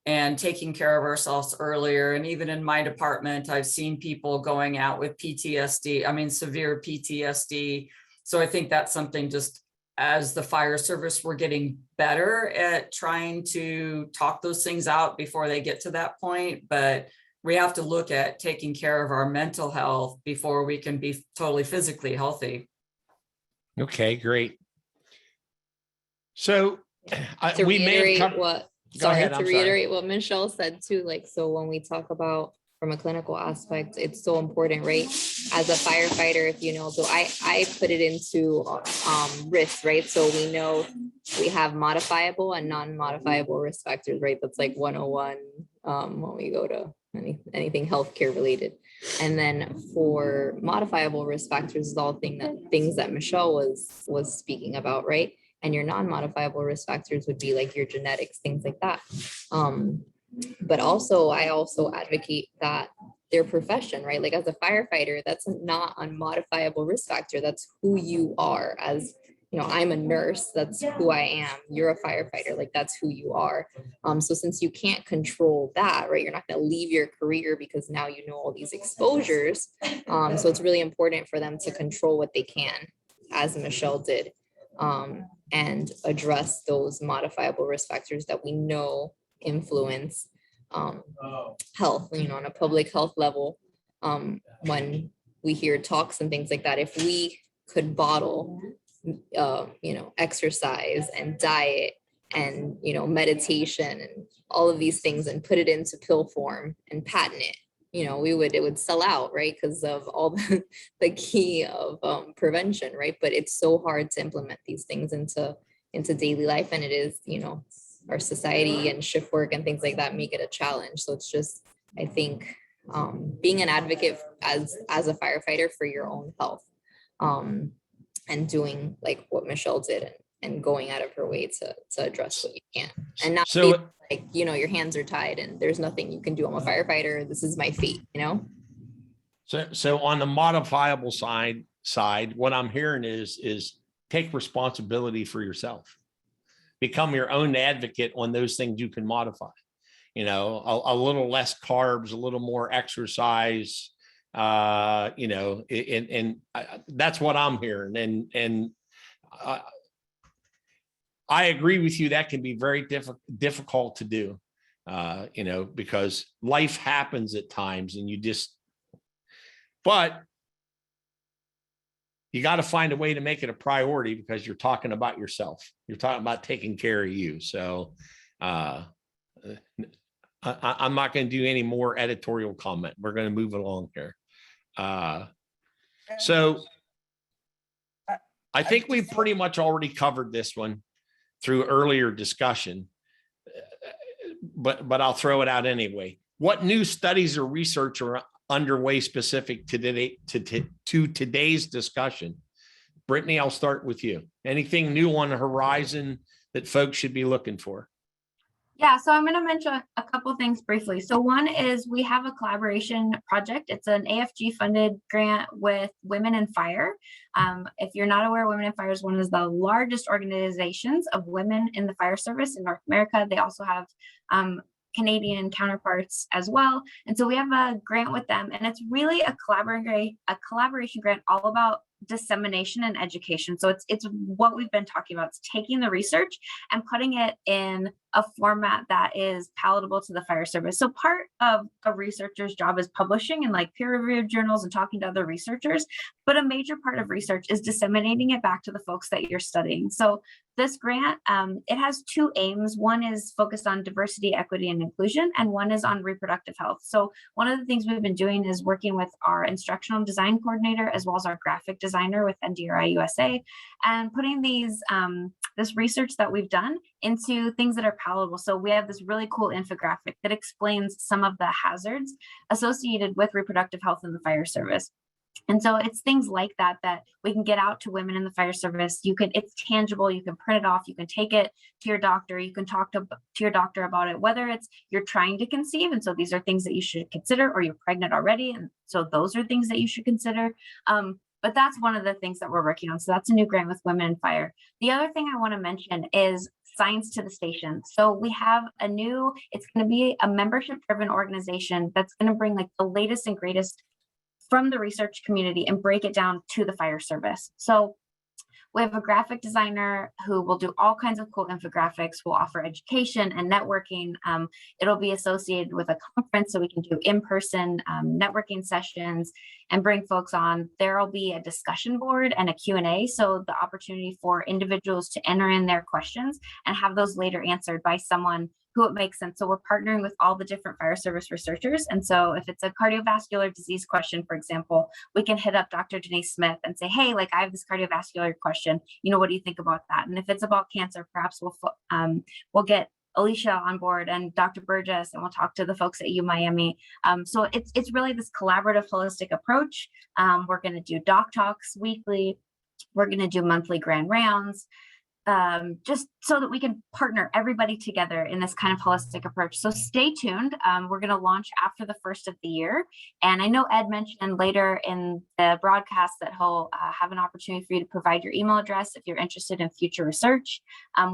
and taking care of ourselves earlier. And even in my department, I've seen people going out with PTSD, I mean, severe PTSD. So I think that's something, just as the fire service, we're getting better at trying to talk those things out before they get to that point. But we have to look at taking care of our mental health before we can be totally physically healthy. Okay, great. So To we may reiterate have come. what, Go sorry, ahead, to I'm sorry. reiterate what Michelle said too, like, so when we talk about from a clinical aspect, it's so important, right? As a firefighter, if you know, so I put it into risks, right? So we know we have modifiable and non-modifiable risk factors, right? That's like 101 when we go to anything healthcare related. And then for modifiable risk factors is all things that Michelle was speaking about, right? And your non-modifiable risk factors would be like your genetics, things like that. But also, I also advocate that their profession, right? Like as a firefighter, that's not a modifiable risk factor. That's who you are. As you know, I'm a nurse, that's who I am. You're a firefighter, like that's who you are. So since you can't control that, right, you're not going to leave your career because now you know all these exposures. So it's really important for them to control what they can, as Michelle did. and address those modifiable risk factors that we know influence health, on a public health level. When we hear talks and things like that, if we could bottle, exercise and diet and, meditation and all of these things and put it into pill form and patent it, it would sell out, right? Because of all the key of prevention, right? But it's so hard to implement these things into daily life. And it is, our society and shift work and things like that make it a challenge. So it's just, I think, being an advocate as a firefighter for your own health, and doing like what Michelle did and going out of her way to address what you can, and not So be like, your hands are tied and there's nothing you can do. I'm a firefighter. This is my fate, So on the modifiable side, what I'm hearing is take responsibility for yourself. Become your own advocate on those things you can modify. A little less carbs, a little more exercise. That's what I'm hearing. And I agree with you. That can be very difficult to do. Because life happens at times, and but you got to find a way to make it a priority, because you're talking about yourself. You're talking about taking care of you. So I'm not going to do any more editorial comment. We're going to move along here. So I think we've pretty much already covered this one through earlier discussion, but I'll throw it out anyway. What new studies or research are underway specific to today's discussion? Brittany, I'll start with you. Anything new on the horizon that folks should be looking for? Yeah, so I'm going to mention a couple things briefly. So one is we have a collaboration project. It's an AFG funded grant with Women in Fire. If you're not aware, Women in Fire is one of the largest organizations of women in the fire service in North America. They also have Canadian counterparts as well. And so we have a grant with them, and it's really a collaboration grant all about dissemination and education. So it's what we've been talking about. It's taking the research and putting it in a format that is palatable to the fire service. So part of a researcher's job is publishing in like peer-reviewed journals and talking to other researchers, but a major part of research is disseminating it back to the folks that you're studying. So this grant, it has two aims. One is focused on diversity, equity, and inclusion, and one is on reproductive health. So one of the things we've been doing is working with our instructional design coordinator as well as our graphic designer with NDRI USA, and putting these this research that we've done into things that are palatable. So we have this really cool infographic that explains some of the hazards associated with reproductive health in the fire service. And so it's things like that we can get out to women in the fire service. It's tangible, you can print it off, you can take it to your doctor, you can talk to your doctor about it, whether it's you're trying to conceive, and so these are things that you should consider, or you're pregnant already, and so those are things that you should consider. But that's one of the things that we're working on. So that's a new grant with Women in Fire. The other thing I want to mention is Science to the Station. So we have it's going to be a membership-driven organization that's going to bring like the latest and greatest from the research community and break it down to the fire service. So we have a graphic designer who will do all kinds of cool infographics, will offer education and networking. It'll be associated with a conference, so we can do in-person networking sessions and bring folks on. There'll be a discussion board and a Q&A, so the opportunity for individuals to enter in their questions and have those later answered by someone who it makes sense. So we're partnering with all the different fire service researchers. And so if it's a cardiovascular disease question, for example, we can hit up Dr. Denise Smith and say, hey, like I have this cardiovascular question, what do you think about that? And if it's about cancer, perhaps we'll get Alicia on board and Dr. Burgess, and we'll talk to the folks at UMiami. So it's really this collaborative, holistic approach. We're gonna do doc talks weekly. We're gonna do monthly grand rounds. Just so that we can partner everybody together in this kind of holistic approach. So stay tuned. We're going to launch after the first of the year. And I know Ed mentioned later in the broadcast that he'll have an opportunity for you to provide your email address if you're interested in future research.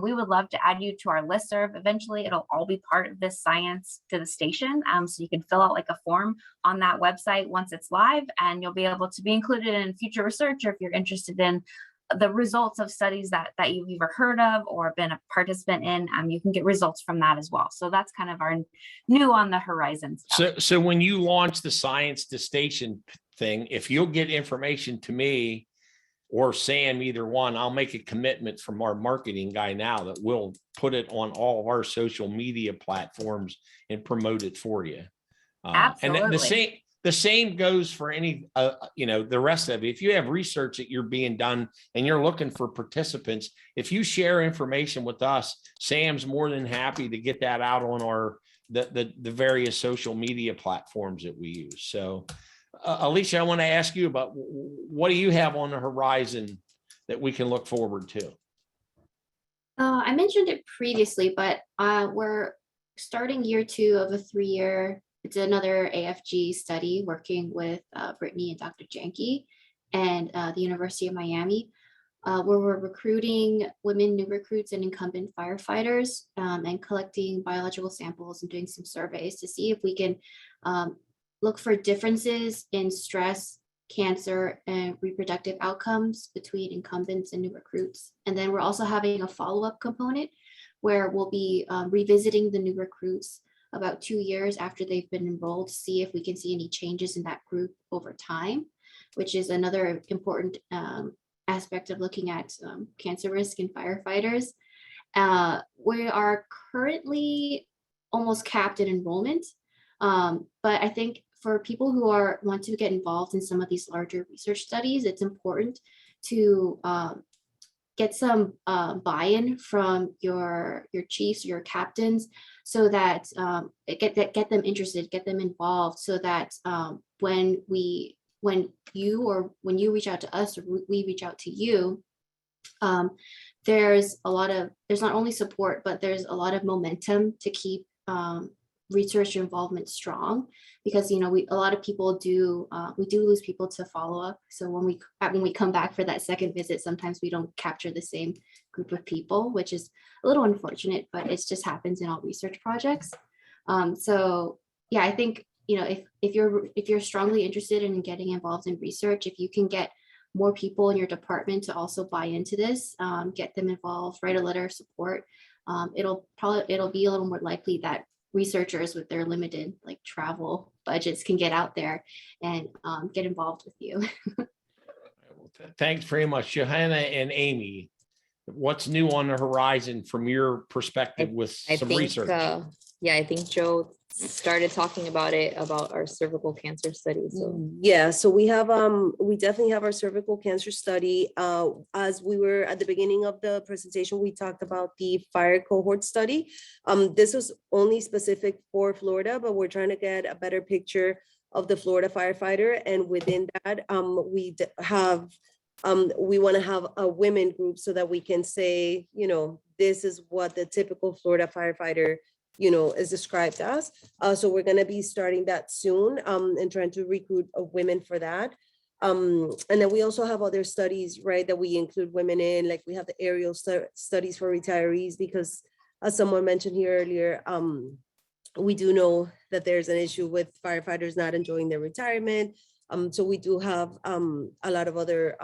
We would love to add you to our listserv. Eventually, it'll all be part of this Science to the Station. So you can fill out like a form on that website once it's live, and you'll be able to be included in future research, or if you're interested in the results of studies that you've either heard of or been a participant in. You can get results from that as well. So that's kind of our new on the horizon stuff. So when you launch the Science to Station thing, if you'll get information to me or Sam, either one, I'll make a commitment from our marketing guy now that we'll put it on all of our social media platforms and promote it for you. And Absolutely. the same goes for any, the rest of it. If you have research that you're being done and you're looking for participants, if you share information with us, Sam's more than happy to get that out on the various social media platforms that we use. So Alicia, I want to ask you about what do you have on the horizon that we can look forward to? I mentioned it previously, but we're starting year 2 of a 3-year. It's another AFG study working with Brittany and Dr. Janke and the University of Miami, where we're recruiting women, new recruits, and incumbent firefighters, and collecting biological samples and doing some surveys to see if we can look for differences in stress, cancer, and reproductive outcomes between incumbents and new recruits. And then we're also having a follow-up component where we'll be revisiting the new recruits about 2 years after they've been enrolled to see if we can see any changes in that group over time, which is another important aspect of looking at cancer risk in firefighters. We are currently almost capped in enrollment, but I think for people who want to get involved in some of these larger research studies, it's important to get some buy-in from your chiefs, your captains, so that get them interested, get them involved, so that when you reach out to us or we reach out to you, there's not only support, but there's a lot of momentum to keep research involvement strong, because a lot of people we do lose people to follow up. So when we come back for that second visit, sometimes we don't capture the same group of people, which is a little unfortunate, but it just happens in all research projects. So yeah, I think if you're strongly interested in getting involved in research, if you can get more people in your department to also buy into this, get them involved, write a letter of support, it'll be a little more likely that researchers with their limited travel budgets can get out there and get involved with you. Thanks very much, Johanna and Amy. What's new on the horizon from your perspective with some research? I think Joe started talking about our cervical cancer study. So yeah, so we definitely have our cervical cancer study. As we were at the beginning of the presentation, we talked about the fire cohort study. This was only specific for Florida, but we're trying to get a better picture of the Florida firefighter. And within that, we want to have a women group so that we can say, this is what the typical Florida firefighter is described as. So we're going to be starting that soon and trying to recruit women for that. And then we also have other studies, right, that we include women in, like we have the aerial studies for retirees, because as someone mentioned here earlier, we do know that there's an issue with firefighters not enjoying their retirement. So we do have a lot of other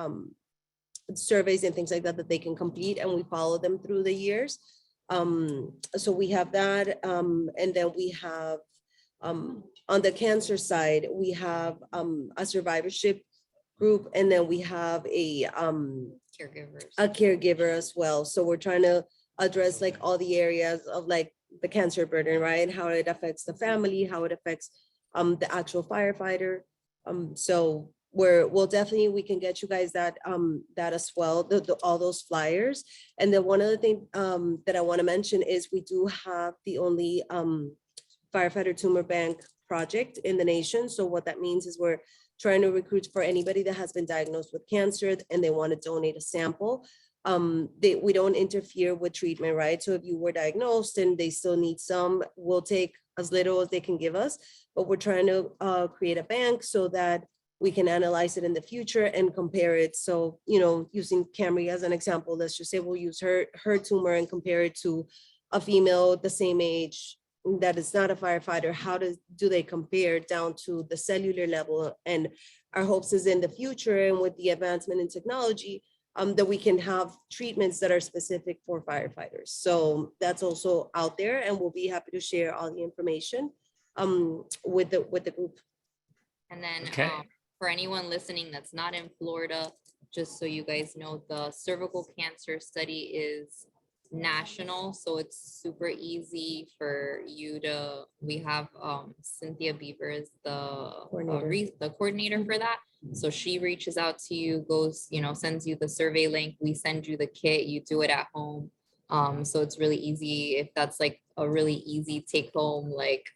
surveys and things like that they can complete, and we follow them through the years. So we have that, and then we have on the cancer side, we have a survivorship group, and then we have a caregiver as well. So we're trying to address all the areas of the cancer burden, right? How it affects the family, how it affects the actual firefighter. So we can get you guys that as well, all those flyers. And then one other thing that I want to mention is we do have the only firefighter tumor bank project in the nation. So what that means is we're trying to recruit for anybody that has been diagnosed with cancer and they want to donate a sample. We don't interfere with treatment, right? So if you were diagnosed and they still need some, we'll take as little as they can give us, but we're trying to create a bank so that we can analyze it in the future and compare it. So, using Camry as an example, let's just say we'll use her tumor and compare it to a female the same age that is not a firefighter. How do they compare down to the cellular level? And our hopes is in the future, and with the advancement in technology, that we can have treatments that are specific for firefighters. So that's also out there, and we'll be happy to share all the information with the group. And then Okay. for anyone listening that's not in Florida, just so you guys know, the cervical cancer study is national, so it's super easy for you to, we have Cynthia Beaver is the coordinator for that. So she reaches out to you, goes, you know, sends you the survey link, we send you the kit, you do it at home. So it's really easy if that's like a really easy take home like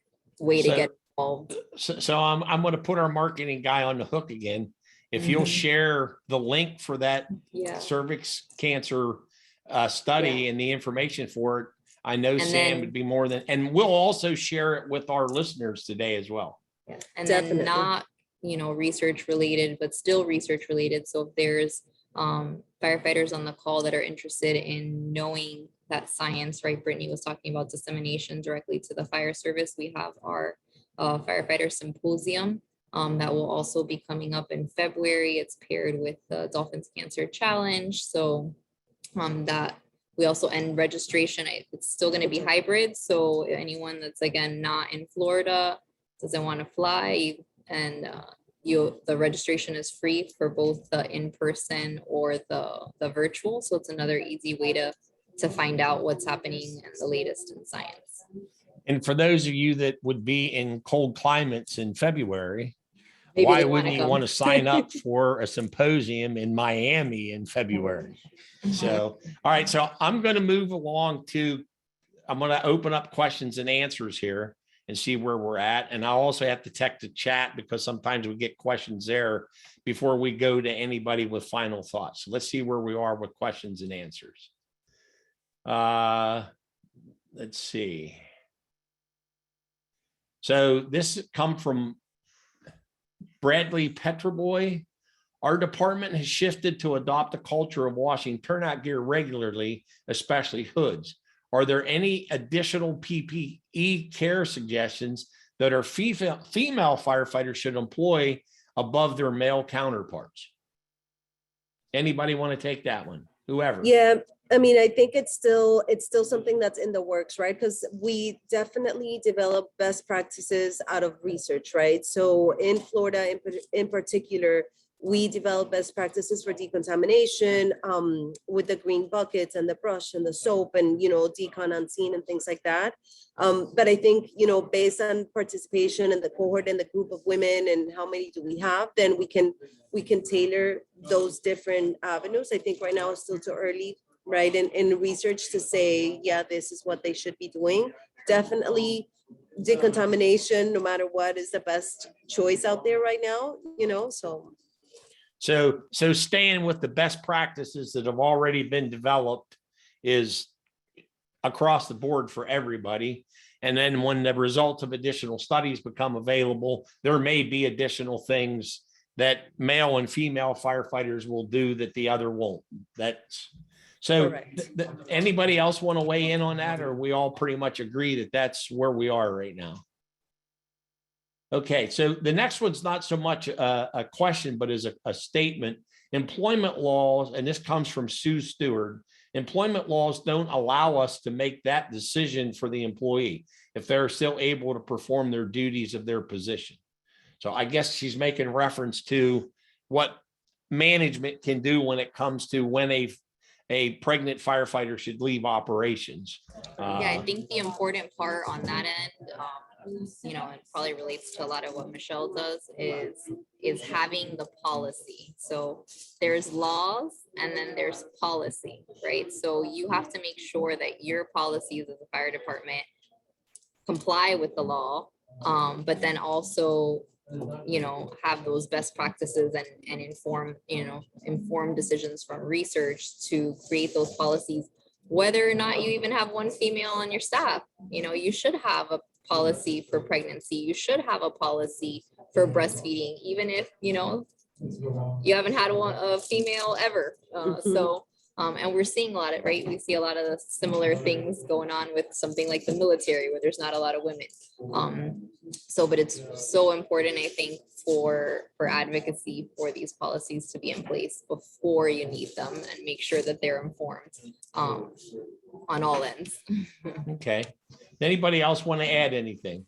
way to So- get involved. So I'm going to put our marketing guy on the hook again. If you'll share the link for that Yeah. cervix cancer study and the information for it, I know And Sam then- would be more than, and we'll also share it with our listeners today as well. Yeah. And Definitely. then not, you know, research related, but still research related. So if there's firefighters on the call that are interested in knowing that science, right? Brittany was talking about dissemination directly to the fire service. We have our Firefighter Symposium that will also be coming up in February. It's paired with the Dolphins Cancer Challenge. So that we also end registration. It's still going to be hybrid. So anyone that's again not in Florida, doesn't want to fly, and the registration is free for both the in-person or the virtual. So it's another easy way to find out what's happening and the latest in science. And for those of you that would be in cold climates in February, Maybe why they wanna wouldn't you come. want to sign up for a symposium in Miami in February? So, all right, so I'm going to move along to, I'm going to open up questions and answers here and see where we're at. And I'll also have to check the chat because sometimes we get questions there before we go to anybody with final thoughts. So let's see where we are with questions and answers. Let's see. So this come from Bradley Petroboy. Our department has shifted to adopt a culture of washing turnout gear regularly, especially hoods. Are there any additional PPE care suggestions that our female firefighters should employ above their male counterparts? Anybody want to take that one? Whoever. Yeah, I mean, I think it's still something that's in the works, right? Because we definitely develop best practices out of research, right? So in Florida, in particular, we develop best practices for decontamination with the green buckets and the brush and the soap and, you know, decon on scene and things like that. But I think, you know, based on participation in the cohort and the group of women and how many do we have, then we can tailor those different avenues. I think right now it's still too early, right? In research to say, yeah, this is what they should be doing. Definitely decontamination, no matter what, is the best choice out there right now, you know, so. So staying with the best practices that have already been developed is across the board for everybody. And then when the results of additional studies become available, there may be additional things that male and female firefighters will do that the other won't. That's so. Anybody else want to weigh in on that, or we all pretty much agree that that's where we are right now? Okay, so the next one's not so much a question, but is a statement. Employment laws, and this comes from Sue Stewart, employment laws don't allow us to make that decision for the employee if they're still able to perform their duties of their position. So I guess she's making reference to what management can do when it comes to when a pregnant firefighter should leave operations. Yeah, I think the important part on that end, you know, it probably relates to a lot of what Michelle does is having the policy. So there's laws and then there's policy, right? So you have to make sure that your policies as a fire department comply with the law, but then also, you know, have those best practices and inform decisions from research to create those policies. Whether or not you even have one female on your staff, you know, you should have a policy for pregnancy. You should have a policy for breastfeeding, even if, you know, you haven't had a female ever. And we're seeing a lot of, right? We see a lot of the similar things going on with something like the military where there's not a lot of women. But it's so important, I think, for advocacy for these policies to be in place before you need them, and make sure that they're informed on all ends. Okay. Anybody else want to add anything?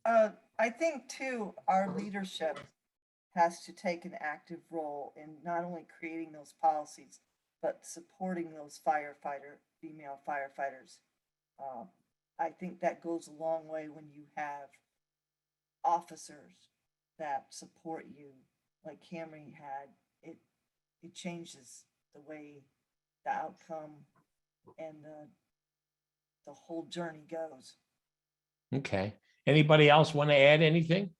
I think too, our leadership has to take an active role in not only creating those policies, but supporting those female firefighters. I think that goes a long way when you have officers that support you, like Camry had. It changes the way the outcome and the whole journey goes. Okay. Anybody else want to add anything?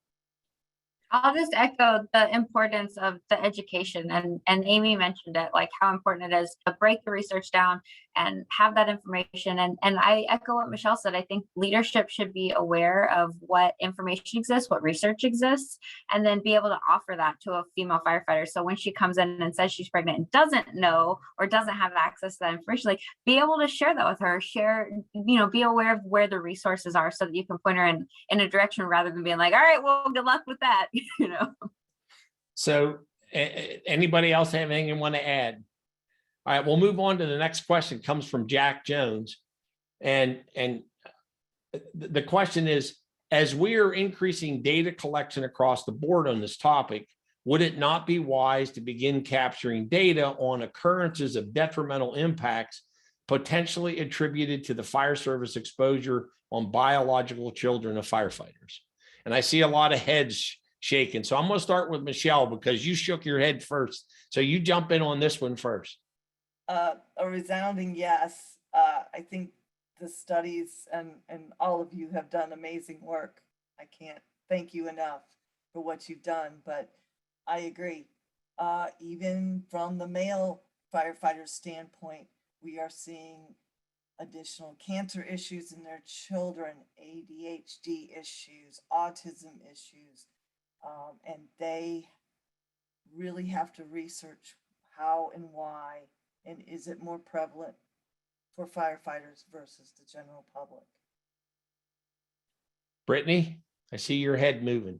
I'll just echo the importance of the education, and Amy mentioned it, like how important it is to break the research down and have that information. And I echo what Michelle said. I think leadership should be aware of what information exists, what research exists, and then be able to offer that to a female firefighter. So when she comes in and says she's pregnant and doesn't know or doesn't have access to that information, like be able to share that with her, be aware of where the resources are so that you can point her in a direction rather than being like, all right, well, good luck with that. So anybody else have anything you want to add? All right, we'll move on to the next question. Comes from Jack Jones. And the question is, as we are increasing data collection across the board on this topic, would it not be wise to begin capturing data on occurrences of detrimental impacts potentially attributed to the fire service exposure on biological children of firefighters? And I see a lot of heads shaking. So I'm going to start with Michelle because you shook your head first. So you jump in on this one first. A resounding yes. I think the studies and all of you have done amazing work. I can't thank you enough for what you've done, but I agree. Even from the male firefighter standpoint, we are seeing additional cancer issues in their children, ADHD issues, autism issues, and they really have to research how and why, and is it more prevalent for firefighters versus the general public. Brittany, I see your head moving.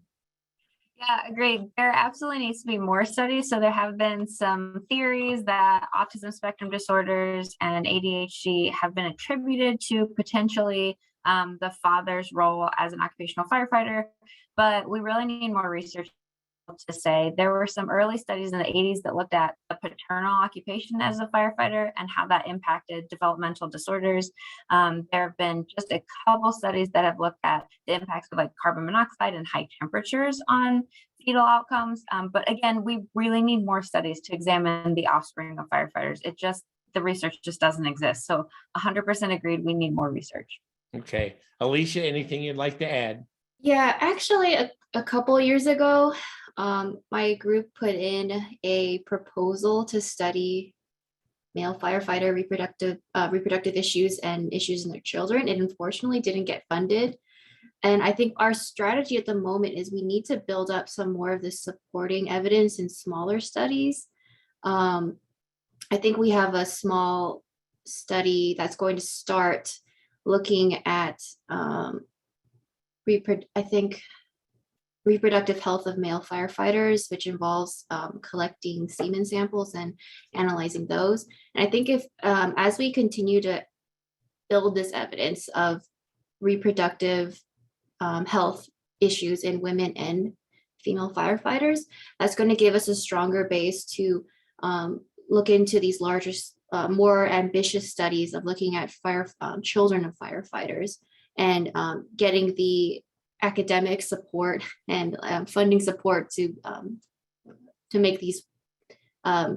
Yeah, agreed. There absolutely needs to be more studies. So there have been some theories that autism spectrum disorders and ADHD have been attributed to potentially the father's role as an occupational firefighter, but we really need more research to say. There were some early studies in the 80s that looked at the paternal occupation as a firefighter and how that impacted developmental disorders. There have been just a couple studies that have looked at the impacts of like carbon monoxide and high temperatures on fetal outcomes. But again, we really need more studies to examine the offspring of firefighters. The research just doesn't exist. So 100% agreed, we need more research. Okay. Alicia, anything you'd like to add? Yeah, actually, a couple years ago, my group put in a proposal to study male firefighter reproductive issues and issues in their children. It unfortunately didn't get funded. And I think our strategy at the moment is we need to build up some more of the supporting evidence in smaller studies. I think we have a small study that's going to start looking at reproductive health of male firefighters, which involves collecting semen samples and analyzing those. And I think if as we continue to build this evidence of reproductive health issues in women and female firefighters, that's going to give us a stronger base to look into these larger, more ambitious studies of looking at children of firefighters and getting the academic support and funding support to make these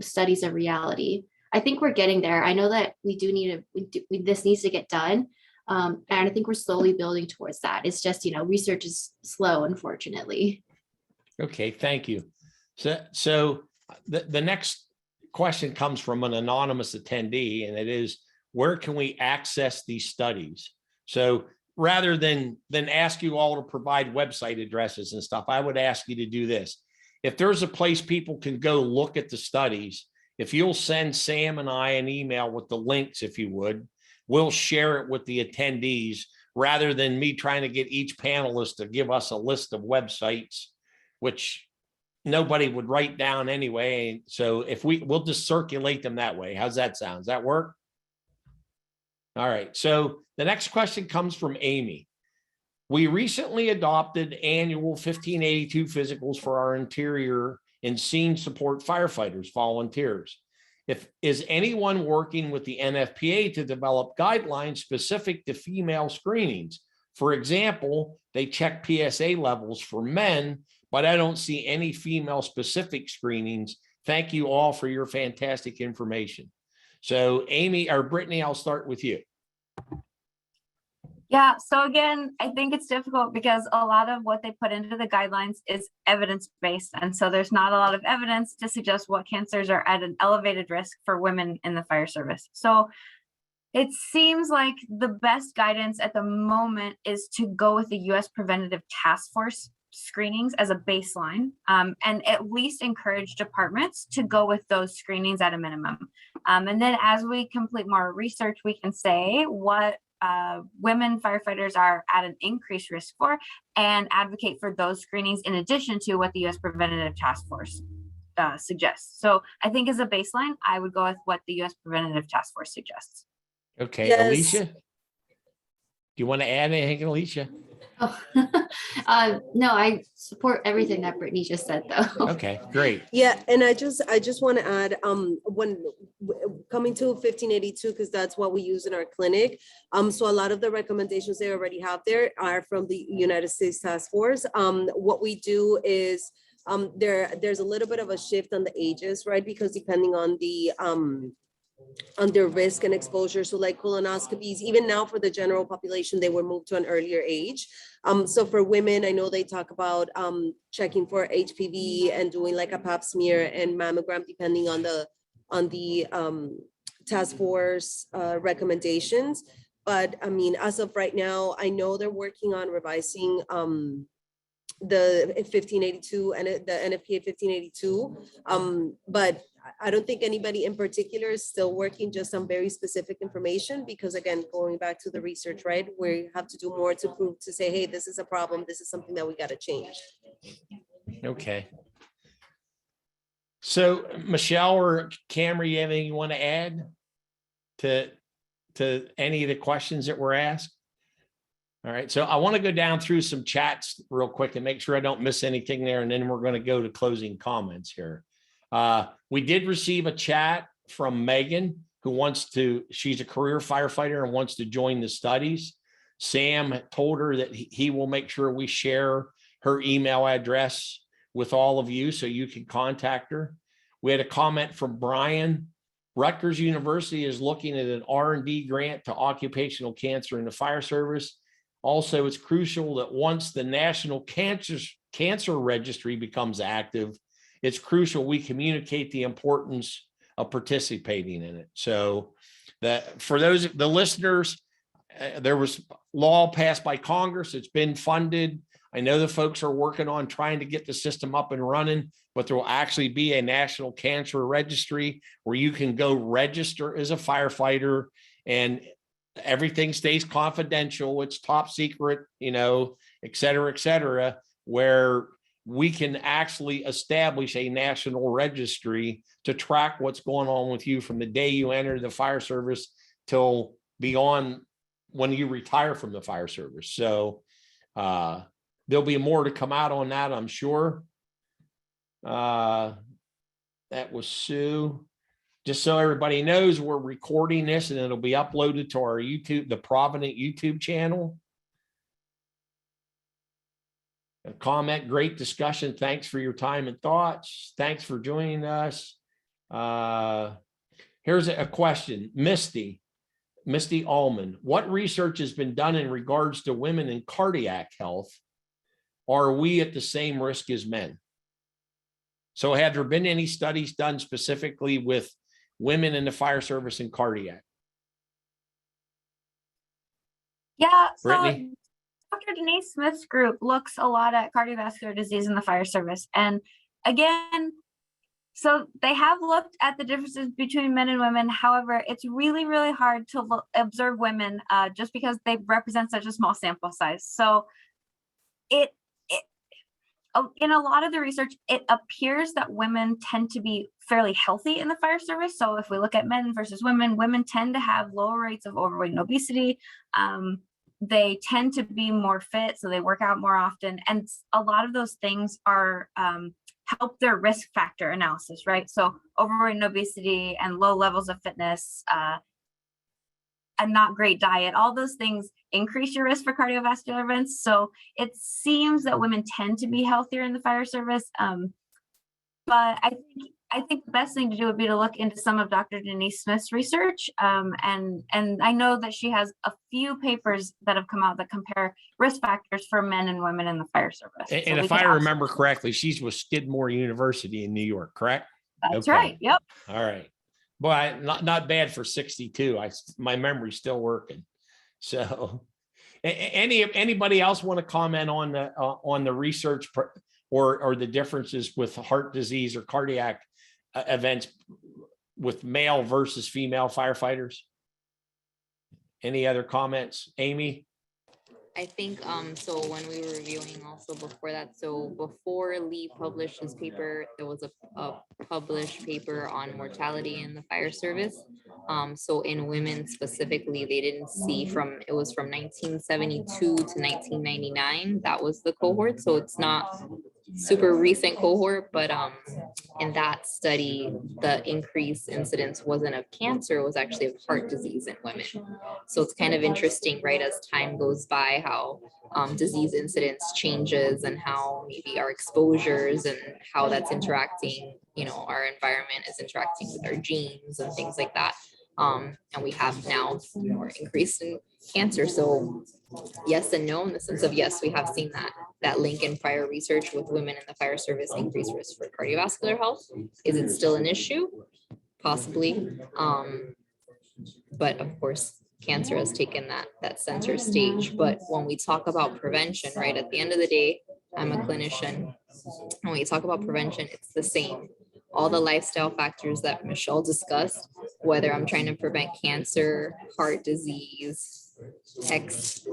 studies a reality. I think we're getting there. I know that we do need this needs to get done. And I think we're slowly building towards that. It's just, research is slow, unfortunately. Okay, thank you. So the next question comes from an anonymous attendee, and it is, where can we access these studies? So rather than ask you all to provide website addresses and stuff, I would ask you to do this. If there's a place people can go look at the studies, if you'll send Sam and I an email with the links, if you would, we'll share it with the attendees rather than me trying to get each panelist to give us a list of websites, which nobody would write down anyway. So if we'll just circulate them that way. How's that sound? Does that work? All right. So the next question comes from Amy. We recently adopted annual 1582 physicals for our interior and scene support firefighters, volunteers. Is anyone working with the NFPA to develop guidelines specific to female screenings? For example, they check PSA levels for men, but I don't see any female specific screenings. Thank you all for your fantastic information. So Amy or Brittany, I'll start with you. Yeah, so again, I think it's difficult because a lot of what they put into the guidelines is evidence-based. And so there's not a lot of evidence to suggest what cancers are at an elevated risk for women in the fire service. So it seems like the best guidance at the moment is to go with the US Preventative Task Force screenings as a baseline, and at least encourage departments to go with those screenings at a minimum. And then as we complete more research, we can say what women firefighters are at an increased risk for and advocate for those screenings in addition to what the US Preventative Task Force suggests. So I think as a baseline, I would go with what the US Preventative Task Force suggests. Okay, Yes. Alicia, do you want to add anything, Alicia? Oh, no, I support everything that Brittany just said, though. Okay, great. Yeah, and I just want to add, when coming to 1582, because that's what we use in our clinic. So a lot of the recommendations they already have there are from the United States Task Force. What we do is there's a little bit of a shift on the ages, right? Because depending on their risk and exposure. So like colonoscopies, even now for the general population, they were moved to an earlier age. So for women, I know they talk about checking for HPV and doing like a pap smear and mammogram, depending on the task force recommendations. But I mean, as of right now, I know they're working on revising the 1582 and the NFPA 1582. But I don't think anybody in particular is still working just on very specific information, because again, going back to the research, right? We have to do more to prove, to say, hey, this is a problem. This is something that we got to change. Okay. So Michelle or Cameron, you have anything you want to add to any of the questions that were asked? All right, so I want to go down through some chats real quick and make sure I don't miss anything there, and then we're going to go to closing comments here. We did receive a chat from Megan, who she's a career firefighter and wants to join the studies. Sam told her that he will make sure we share her email address with all of you so you can contact her. We had a comment from Brian. Rutgers University is looking at an R&D grant to occupational cancer in the fire service. Also, it's crucial that once the National Cancer Registry becomes active, it's crucial we communicate the importance of participating in it. So that for the listeners, there was law passed by Congress. It's been funded. I know the folks are working on trying to get the system up and running, but there will actually be a National Cancer Registry where you can go register as a firefighter, and everything stays confidential. It's top secret, et cetera, where we can actually establish a national registry to track what's going on with you from the day you enter the fire service till beyond when you retire from the fire service. So there'll be more to come out on that, I'm sure. That was Sue. Just so everybody knows, we're recording this and it'll be uploaded to our the Provident YouTube channel. A comment, great discussion. Thanks for your time and thoughts. Thanks for joining us. Here's a question. Misty Allman, what research has been done in regards to women in cardiac health? Are we at the same risk as men? So have there been any studies done specifically with women in the fire service and cardiac? Yeah, so Brittany? Dr. Denise Smith's group looks a lot at cardiovascular disease in the fire service. And again, So they have looked at the differences between men and women. However, it's really, really hard to observe women just because they represent such a small sample size. So in a lot of the research, it appears that women tend to be fairly healthy in the fire service. So if we look at men versus women, women tend to have lower rates of overweight and obesity. They tend to be more fit, so they work out more often. And a lot of those things are help their risk factor analysis, right? So overweight and obesity and low levels of fitness, a not great diet, all those things increase your risk for cardiovascular events. So it seems that women tend to be healthier in the fire service. But I think the best thing to do would be to look into some of Dr. Denise Smith's research. And I know that she has a few papers that have come out that compare risk factors for men and women in the fire service. And if I remember correctly, she's with Skidmore University in New York, correct? That's Okay. right. Yep. All right. But not bad for 62. My memory's still working. So anybody else want to comment on the research or the differences with heart disease or cardiac events with male versus female firefighters? Any other comments? Amy? I think, so when we were reviewing also before that, so before Lee published his paper, there was a published paper on mortality in the fire service. So in women specifically, they didn't see it was from 1972 to 1999. That was the cohort. So it's not super recent cohort, but in that study, the increased incidence wasn't of cancer, it was actually of heart disease in women. So it's kind of interesting, right, as time goes by, how disease incidence changes and how maybe our exposures and how that's interacting, our environment is interacting with our genes and things like that. And we have now more increase in cancer. So yes and no, in the sense of yes, we have seen that link in prior research with women in the fire service increased risk for cardiovascular health. Is it still an issue? Possibly. But of course, cancer has taken that center stage. But when we talk about prevention, right, at the end of the day, I'm a clinician. When we talk about prevention, it's the same. All the lifestyle factors that Michelle discussed, whether I'm trying to prevent cancer, heart disease,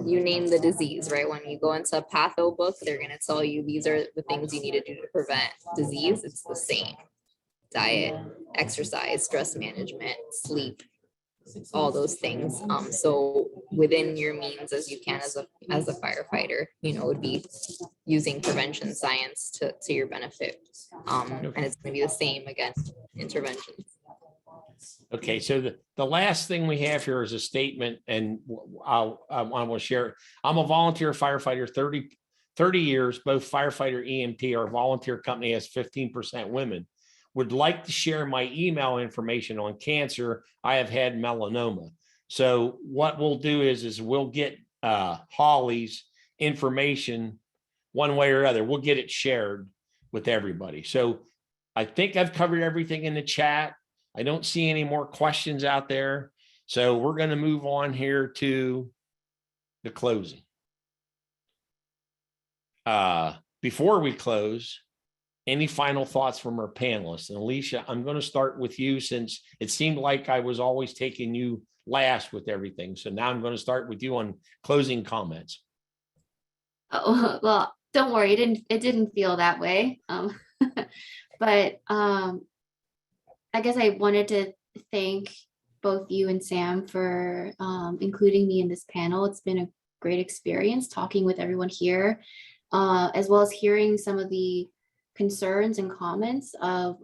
you name the disease, right? When you go into a patho book, they're going to tell you these are the things you need to do to prevent disease. It's the same. Diet, exercise, stress management, sleep, all those things. So within your means as you can as a firefighter, would be using prevention science to your benefit. And it's going to be the same again, interventions. Okay, so the last thing we have here is a statement, and I want to share. I'm a volunteer firefighter, 30 years, both firefighter EMT. Our volunteer company has 15% women. Would like to share my email information on cancer. I have had melanoma. So what we'll do is we'll get Holly's information one way or other. We'll get it shared with everybody. So I think I've covered everything in the chat. I don't see any more questions out there. So we're going to move on here to the closing. Before we close, any final thoughts from our panelists? And Alicia, I'm going to start with you, since it seemed like I was always taking you last with everything. So now I'm going to start with you on closing comments. Oh, well, don't worry, it didn't feel that way. But I guess I wanted to thank both you and Sam for including me in this panel. It's been a great experience talking with everyone here, as well as hearing some of the concerns and comments of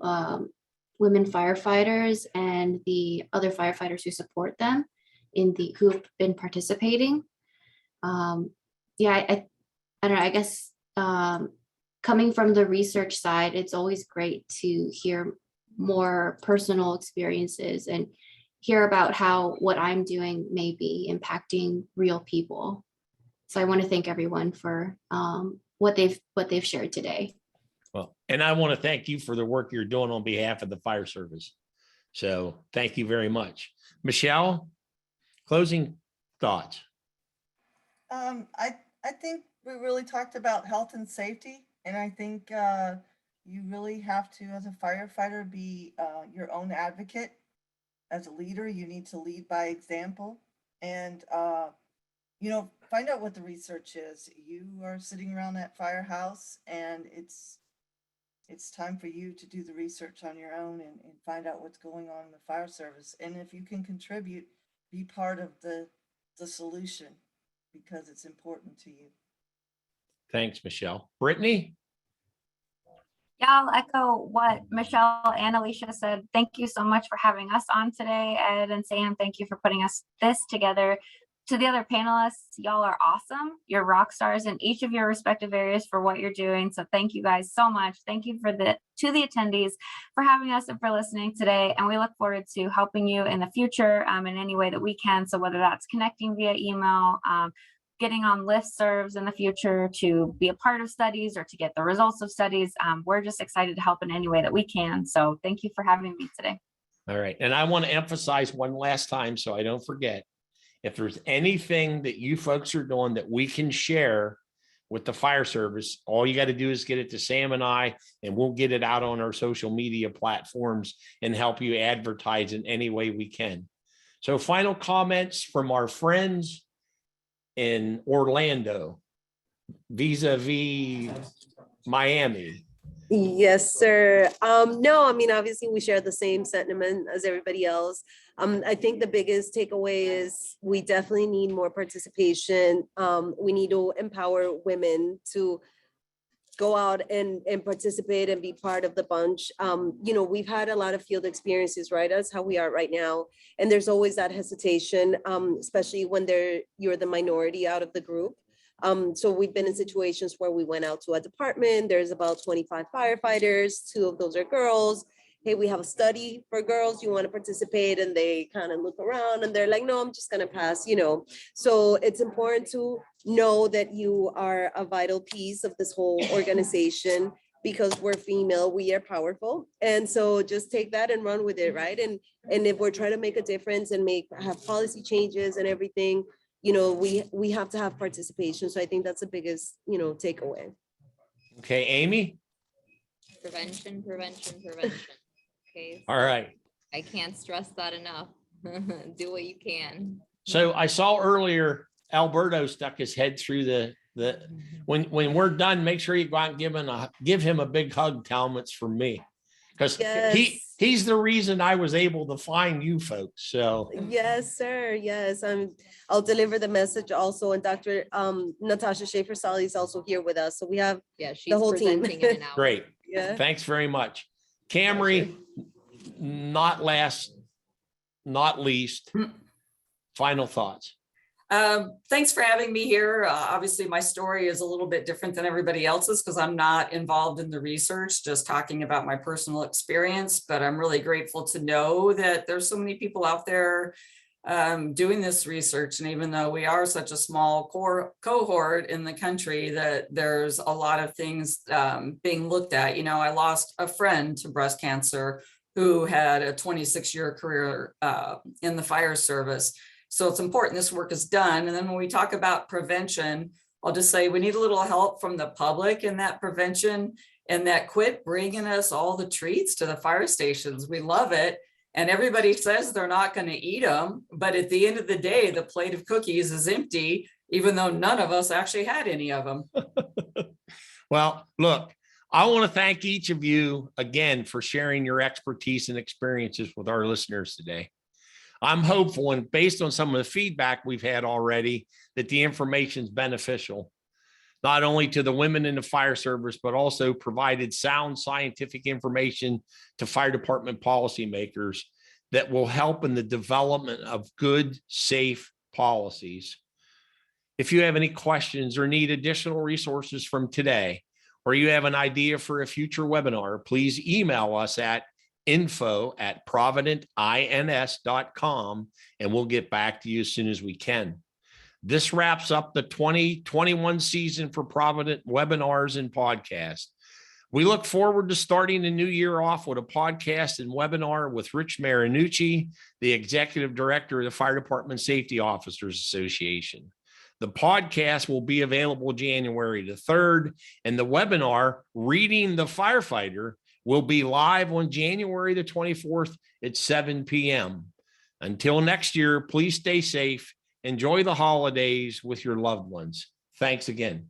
women firefighters and the other firefighters who support them who have been participating. Yeah, I don't know, I guess coming from the research side, it's always great to hear more personal experiences and hear about how what I'm doing may be impacting real people. So I want to thank everyone for what they've shared today. Well, and I want to thank you for the work you're doing on behalf of the fire service. So thank you very much. Michelle, closing thoughts. I think we really talked about health and safety, and I think you really have to, as a firefighter, be your own advocate. As a leader, you need to lead by example and, find out what the research is. You are sitting around that firehouse and it's time for you to do the research on your own and find out what's going on in the fire service. And if you can contribute, be part of the solution because it's important to you. Thanks, Michelle. Brittany? Yeah, I'll echo what Michelle and Alicia said. Thank you so much for having us on today. Ed and Sam, thank you for putting this together. To the other panelists, y'all are awesome. You're rock stars in each of your respective areas for what you're doing. So thank you guys so much. Thank you to the attendees for having us and for listening today. And we look forward to helping you in the future in any way that we can. So whether that's connecting via email, getting on listservs in the future to be a part of studies or to get the results of studies, we're just excited to help in any way that we can. So thank you for having me today. All right. And I want to emphasize one last time so I don't forget. If there's anything that you folks are doing that we can share with the fire service, all you got to do is get it to Sam and I, and we'll get it out on our social media platforms and help you advertise in any way we can. So final comments from our friends in Orlando, vis-a-vis Miami. Yes, sir. No, I mean, obviously we share the same sentiment as everybody else. I think the biggest takeaway is we definitely need more participation. We need to empower women to go out and participate and be part of the bunch. We've had a lot of field experiences, right? That's how we are right now. And there's always that hesitation, especially when you're the minority out of the group. So we've been in situations where we went out to a department, there's about 25 firefighters, 2 of those are girls. Hey, we have a study for girls, you want to participate? And they kind of look around and they're like, no, I'm just gonna pass, So it's important to know that you are a vital piece of this whole organization because we're female, we are powerful. And so just take that and run with it, right? And if we're trying to make a difference and have policy changes and everything, we have to have participation. So I think that's the biggest, takeaway. Okay, Amy? Prevention. Okay. All right. I can't stress that enough. Do what you can. So I saw earlier, Alberto stuck his head through when we're done, make sure you go out and give him a big hug. Tell him it's from me. Because he's the reason I was able to find you folks. So yes, sir. Yes, I'll deliver the message also. And Dr. Natasha Schaefer-Sally is also here with us. So we have she's the whole team. presenting in an hour. great. Yeah. Thanks very much. Camry, not least, final thoughts. Thanks for having me here. Obviously, my story is a little bit different than everybody else's because I'm not involved in the research, just talking about my personal experience. But I'm really grateful to know that there's so many people out there doing this research. And even though we are such a small cohort in the country, that there's a lot of things being looked at. I lost a friend to breast cancer who had a 26-year career in the fire service. So it's important this work is done. And then when we talk about prevention, I'll just say we need a little help from the public in that prevention, and that quit bringing us all the treats to the fire stations. We love it. And everybody says they're not going to eat them. But at the end of the day, the plate of cookies is empty, even though none of us actually had any of them. Well, look, I want to thank each of you again for sharing your expertise and experiences with our listeners today. I'm hopeful, and based on some of the feedback we've had already, that the information is beneficial, not only to the women in the fire service, but also provided sound scientific information to fire department policymakers that will help in the development of good, safe policies. If you have any questions or need additional resources from today, or you have an idea for a future webinar, please email us at info@providentins.com, and we'll get back to you as soon as we can. This wraps up the 2021 season for Provident webinars and podcasts. We look forward to starting the new year off with a podcast and webinar with Rich Marinucci, the Executive Director of the Fire Department Safety Officers Association. The podcast will be available January the 3rd, and the webinar, Reading the Firefighter, will be live on January the 24th at 7 p.m. Until next year, please stay safe. Enjoy the holidays with your loved ones. Thanks again.